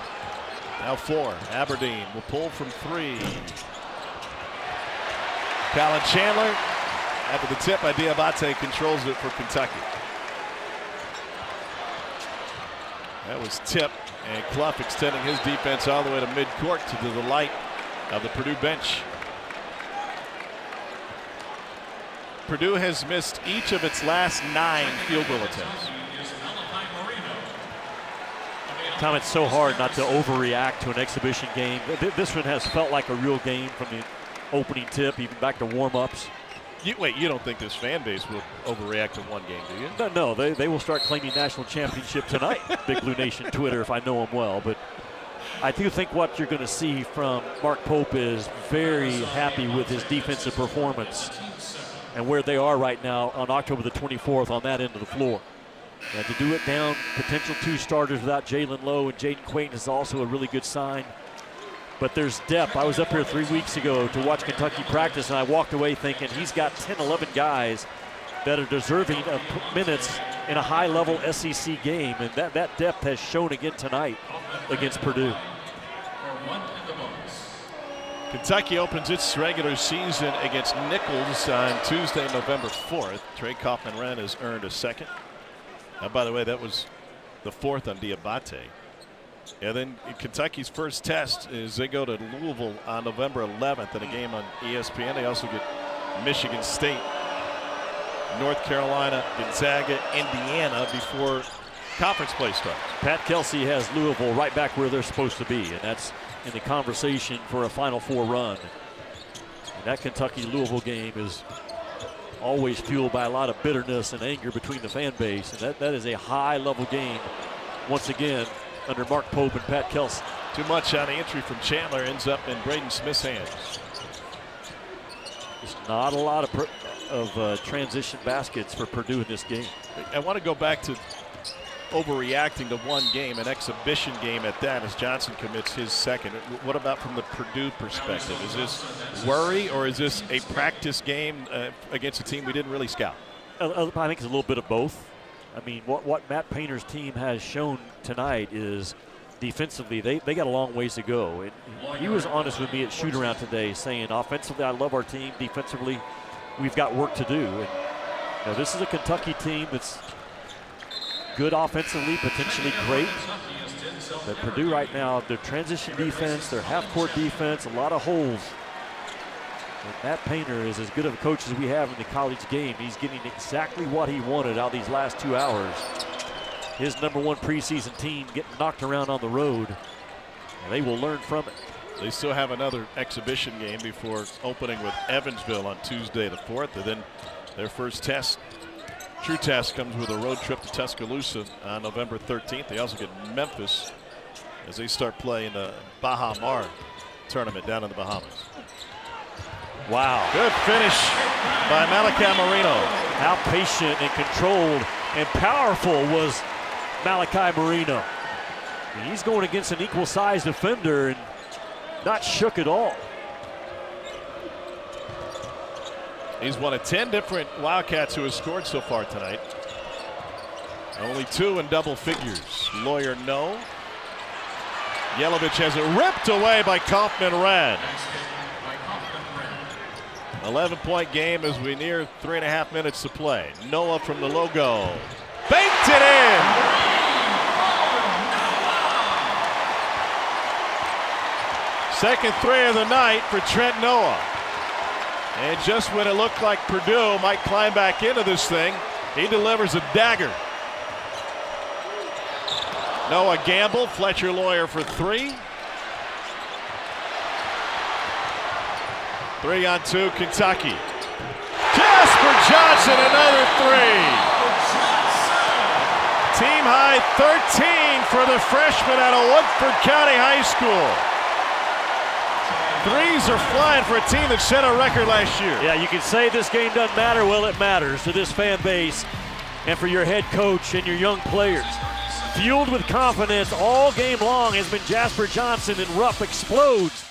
Now 4. Aberdeen will pull from 3. Colin Chandler after the tip by Diabate controls it for Kentucky. That was tip, and Clough extending his defense all the way to midcourt to the delight of the Purdue bench. Purdue has missed each of its last 9 field goal attempts. Tom, it's so hard not to overreact to an exhibition game. This one has felt like a real game from the opening tip, even back to warm-ups. Wait, you don't think this fan base will overreact to one game, do you? No, they will start claiming national championship tonight. Big Blue Nation Twitter, if I know them well. But I do think what you're going to see from Mark Pope is very happy with his defensive performance and where they are right now on October the 24th on that end of the floor. And to do it down potential 2 starters without Jalen Lowe and Jaden Quayton is also a really good sign. But there's depth. I was up here 3 weeks ago to watch Kentucky practice, and I walked away thinking he's got 10, 11 guys that are deserving of minutes in a high-level SEC game, and that depth has shown again tonight against Purdue. Kentucky opens its regular season against Nichols on Tuesday, November 4th. Trey Kaufman-Wren has earned a 2nd. Now, by the way, that was the 4th on Diabate. And then Kentucky's first test is they go to Louisville on November 11th in a game on ESPN. They also get Michigan State, North Carolina, Gonzaga, Indiana before conference play starts. Pat Kelsey has Louisville right back where they're supposed to be, and that's in the conversation for a Final Four run. And that Kentucky-Louisville game is always fueled by a lot of bitterness and anger between the fan base, and that is a high-level game once again under Mark Pope and Pat Kelsey. Too much on the entry from Chandler, ends up in Braden Smith's hands. There's not a lot of transition baskets for Purdue in this game. I want to go back to overreacting to one game, an exhibition game at that, as Johnson commits his 2nd. What about from the Purdue perspective? Is this worry, or is this a practice game against a team we didn't really scout? I think it's a little bit of both. I mean, what Matt Painter's team has shown tonight is defensively, they got a long ways to go. And he was honest with me at shoot-around today, saying offensively, I love our team. Defensively, we've got work to do. And this is a Kentucky team that's good offensively, potentially great. But Purdue right now, their transition defense, their half-court defense, a lot of holes. And Matt Painter is as good of a coach as we have in the college game. He's getting exactly what he wanted out of these last 2 hours. His #1 preseason team getting knocked around on the road, and they will learn from it. They still have another exhibition game before opening with Evansville on Tuesday the 4th, and then their first test, true test, comes with a road trip to Tuscaloosa on November 13th. They also get Memphis as they start playing the Baha Mar tournament down in the Bahamas. Wow. Good finish by Malachi Marino. How patient and controlled and powerful was Malachi Marino. And he's going against an equal-sized defender and not shook at all. He's one of 10 different Wildcats who has scored so far tonight. Only 2 in double figures. Lawyer, no. Yelovich has it ripped away by Kaufman-Wren. 11-point game as we near 3.5 minutes to play. Noah from the logo. Banked it in! Second three of the night for Trent Noah. And just when it looked like Purdue might climb back into this thing, he delivers a dagger. Noah Gamble, Fletcher Lawyer for three. 3-on-2, Kentucky. Jasper Johnson, another three. Team high 13 for the freshman out of Woodford County High School. Threes are flying for a team that set a record last year. Yeah, you can say this game doesn't matter. Well, it matters to this fan base and for your head coach and your young players. Fueled with confidence all game long has been Jasper Johnson, and Rupp explodes.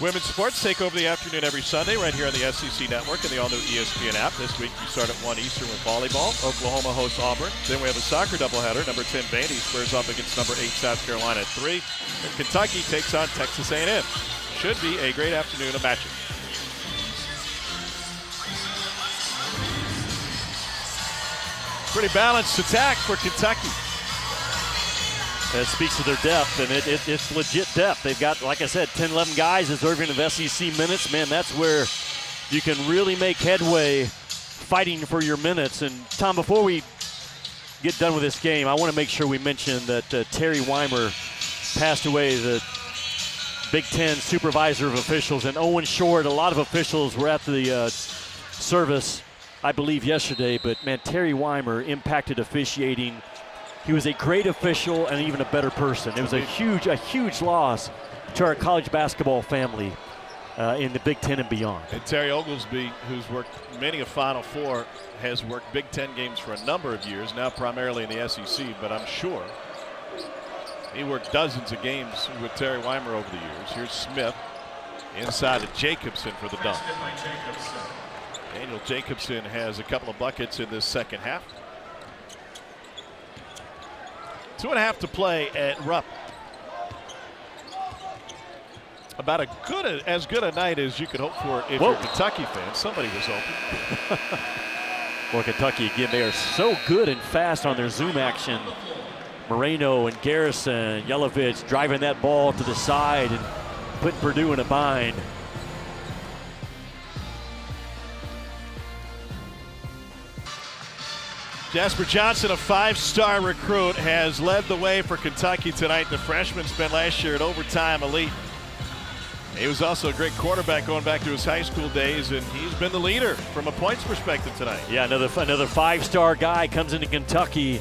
Women's sports take over the afternoon every Sunday right here on the SEC Network and the all-new ESPN app. This week we start at 1 Eastern with volleyball. Oklahoma hosts Auburn. Then we have a soccer doubleheader. Number 10 Vandy squares up against number 8 South Carolina at 3. And Kentucky takes on Texas A&M. Should be a great afternoon of matches. Pretty balanced attack for Kentucky. That speaks to their depth, and it's legit depth. They've got, like I said, 10, 11 guys deserving of SEC minutes. Man, that's where you can really make headway fighting for your minutes. And, Tom, before we get done with this game, I want to make sure we mention that Terry Weimer passed away, the Big Ten supervisor of officials, and Owen Short. A lot of officials were at the service, I believe, yesterday. But, man, Terry Weimer impacted officiating. He was a great official and even a better person. It was a huge loss to our college basketball family in the Big Ten and beyond. And Terry Oglesby, who's worked many a Final Four, has worked Big Ten games for a number of years, now primarily in the SEC, but I'm sure he worked dozens of games with Terry Weimer over the years. Here's Smith inside to Jacobson for the dunk. Daniel Jacobson has a couple of buckets in this second half. 2.5 to play at Rupp. About as good a night as you could hope for if you're a Kentucky fan. Somebody was open. Well, Kentucky, again, they are so good and fast on their zoom action. Moreno and Garrison, Yelovich driving that ball to the side and putting Purdue in a bind. Jasper Johnson, a 5-star recruit, has led the way for Kentucky tonight. The freshman spent last year at overtime elite. He was also a great quarterback going back to his high school days, and he's been the leader from a points perspective tonight. Yeah, another 5-star guy comes into Kentucky,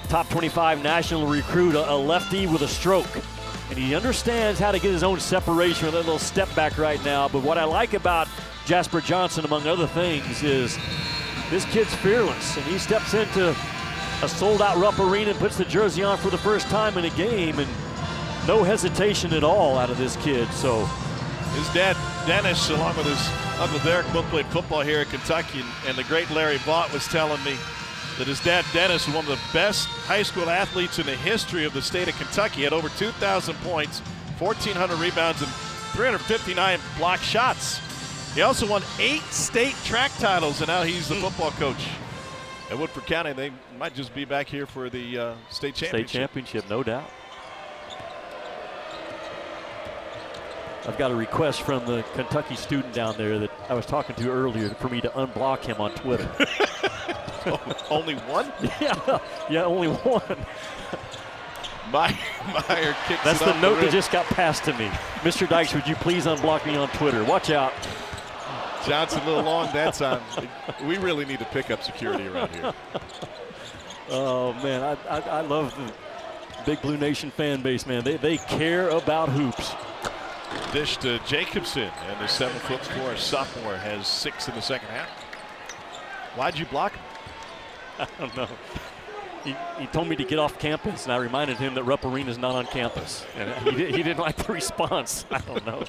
top 25 national recruit, a lefty with a stroke. And he understands how to get his own separation with a little step back right now. But what I like about Jasper Johnson, among other things, is this kid's fearless, and he steps into a sold-out Rupp Arena and puts the jersey on for the first time in a game, and no hesitation at all out of this kid. So his dad, Dennis, along with his Uncle Derek, both played football here at Kentucky, and the great Larry Vaught was telling me that his dad, Dennis, was one of the best high school athletes in the history of the state of Kentucky. He had over 2,000 points, 1,400 rebounds, and 359 block shots. He also won 8 state track titles, and now he's the football coach at Woodford County. They might just be back here for the state championship. State championship, no doubt. I've got a request from the Kentucky student down there that I was talking to earlier for me to unblock him on Twitter. Only one? Yeah, only one. Meyer kicks That's it the off note rim. that just got passed to me. Mr. Dykes, would you please unblock me on Twitter? Watch out. Johnson a little long that time. We really need to pick up security around here. Oh, man, I love the Big Blue Nation fan base, man. They care about hoops. Dish to Jacobson, and the 7'4" sophomore has 6 in the second half. Why'd you block him? I don't know. He told me to get off campus, and I reminded him that Rupp Arena's not on campus. And he didn't like the response. I don't know.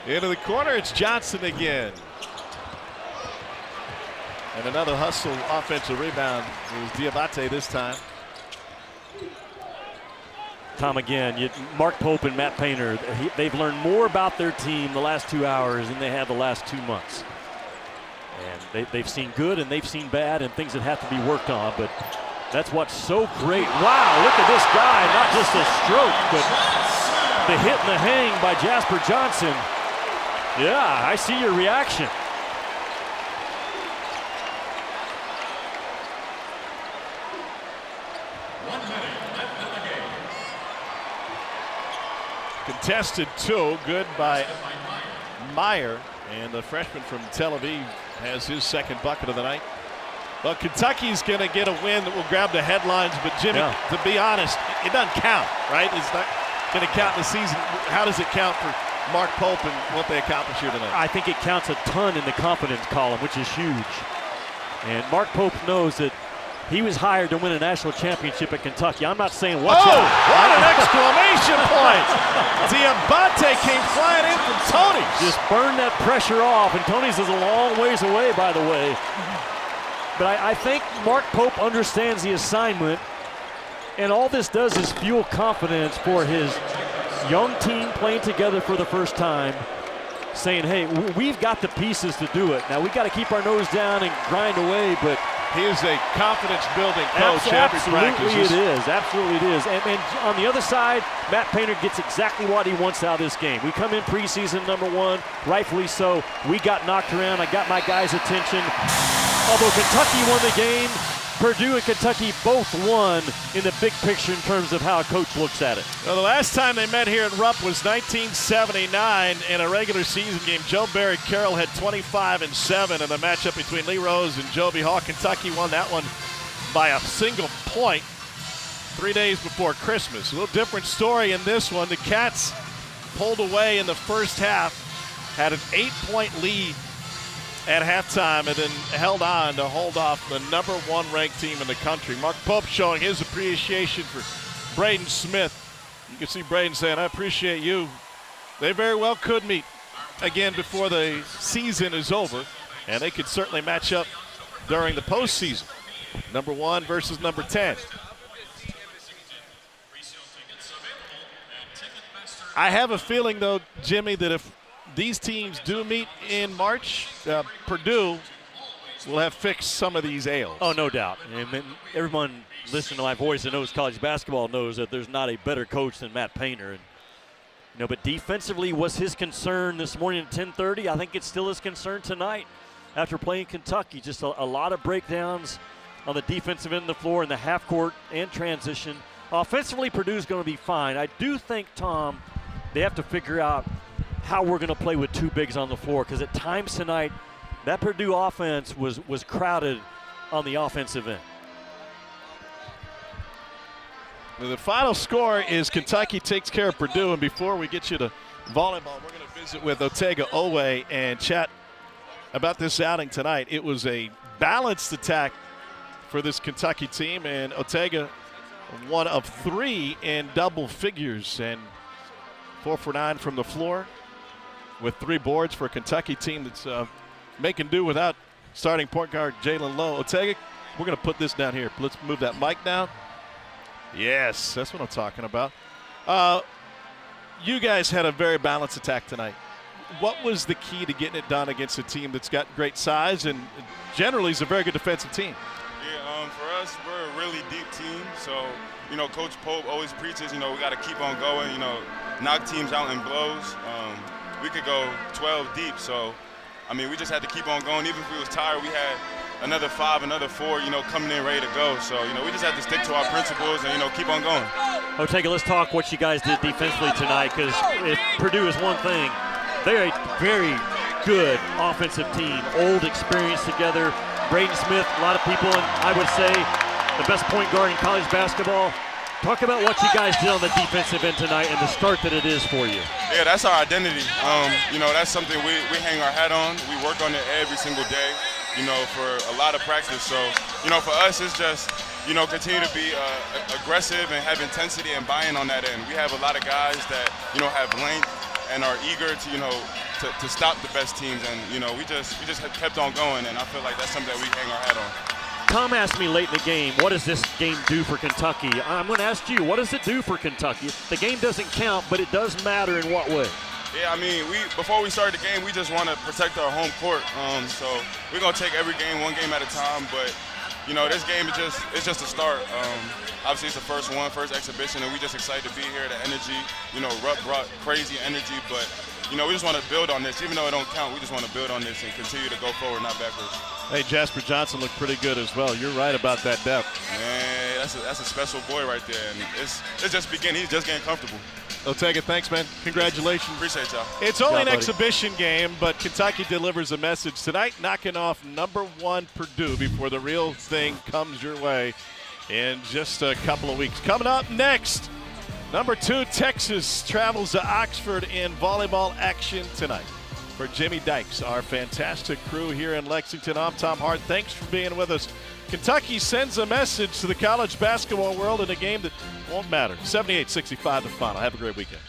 Into the corner, it's Johnson again. And another hustle offensive rebound. It was Diabate this time. Tom, again, Mark Pope and Matt Painter, they've learned more about their team the last 2 hours than they have the last 2 months. And they've seen good and they've seen bad and things that have to be worked on, but that's what's so great. Wow, look at this guy, not just a stroke, but the hit and the hang by Jasper Johnson. Yeah, I see your reaction. Contested 2, good by Meyer, and the freshman from Tel Aviv has his second bucket of the night. Well, Kentucky's going to get a win that will grab the headlines, but Jimmy, to be honest, it doesn't count, right? It's not going to count in the season. How does it count for Mark Pope and what they accomplished here tonight? I think it counts a ton in the confidence column, which is huge. And Mark Pope knows that he was hired to win a national championship at Kentucky. I'm not saying watch out. What an exclamation point! Diabate came flying in from Tony's. Just burn that pressure off, and Tony's is a long ways away, by the way. But I think Mark Pope understands the assignment, and all this does is fuel confidence for his young team playing together for the first time, saying, hey, we've got the pieces to do it. Now, we've got to keep our nose down and grind away, but he is a confidence-building coach every practice. Absolutely it is. And on the other side, Matt Painter gets exactly what he wants out of this game. We come in preseason #1, rightfully so. We got knocked around. I got my guys' attention. Although Kentucky won the game, Purdue and Kentucky both won in the big picture in terms of how a coach looks at it. Well, the last time they met here at Rupp was 1979 in a regular season game. Joe Barry Carroll had 25-7 in the matchup between Lee Rose and Joby Hall. Kentucky won that one by a single point 3 days before Christmas. A little different story in this one. The Cats pulled away in the first half, had an 8-point lead at halftime, and then held on to hold off the #1 ranked team in the country. Mark Pope showing his appreciation for Braden Smith. You can see Braden saying, I appreciate you. They very well could meet again before the season is over, and they could certainly match up during the postseason. #1 versus #10. I have a feeling, though, Jimmy, that if these teams do meet in March, Purdue will have fixed some of these ails. Oh, no doubt. And everyone listening to my voice that knows college basketball knows that there's not a better coach than Matt Painter. And, but defensively was his concern this morning at 10:30. I think it's still his concern tonight after playing Kentucky. Just a lot of breakdowns on the defensive end of the floor in the half court and transition. Offensively, Purdue's going to be fine. I do think, Tom, they have to figure out how we're going to play with 2 bigs on the floor, because at times tonight that Purdue offense was crowded on the offensive end. The final score is Kentucky takes care of Purdue, and before we get you to volleyball, we're going to visit with Otega Owe and chat about this outing tonight. It was a balanced attack for this Kentucky team, and Otega one of 3 in double figures, and 4 for 9 from the floor with 3 boards for a Kentucky team that's making do without starting point guard Jalen Lowe. Otega, we're going to put this down here. Let's move that mic down. Yes, that's what I'm talking about. You guys had a very balanced attack tonight. What was the key to getting it done against a team that's got great size and generally is a very good defensive team? Yeah, for us, we're a really deep team. So, Coach Pope always preaches, we got to keep on going, knock teams out in blows. We could go 12 deep. So, we just had to keep on going. Even if we was tired, we had another 5, another 4, coming in ready to go. So, we just had to stick to our principles and, keep on going. Otega, let's talk what you guys did defensively tonight, because if Purdue is one thing, they're a very good offensive team, old experience together. Braden Smith, a lot of people, and I would say the best point guard in college basketball. Talk about what you guys did on the defensive end tonight and the start that it is for you. Yeah, that's our identity. That's something we hang our hat on. We work on it every single day, for a lot of practice. So, for us, it's just, continue to be aggressive and have intensity and buy-in on that end. We have a lot of guys that, have length and are eager to to stop the best teams, and we just have kept on going, and I feel like that's something that we hang our hat on. Tom asked me late in the game, what does this game do for Kentucky? I'm going to ask you, what does it do for Kentucky? The game doesn't count, but it does matter in what way? Yeah, before we started the game, we just want to protect our home court. So we're going to take every game, one game at a time, but this game is just a start. Obviously, it's the first exhibition, and we're just excited to be here. The energy, Rupp brought crazy energy, but, we just want to build on this. Even though it don't count, we just want to build on this and continue to go forward, not backwards. Hey, Jasper Johnson looked pretty good as well. You're right about that depth. Man, that's a special boy right there, and it's just beginning. He's just getting comfortable. Otega, thanks, man. Congratulations. Appreciate y'all. It's only an exhibition game, but Kentucky delivers a message tonight, knocking off #1 Purdue before the real thing comes your way in just a couple of weeks. Coming up next, #2 Texas travels to Oxford in volleyball action tonight. For Jimmy Dykes, our fantastic crew here in Lexington, I'm Tom Hart. Thanks for being with us. Kentucky sends a message to the college basketball world in a game that won't matter. 78-65 the final. Have a great weekend.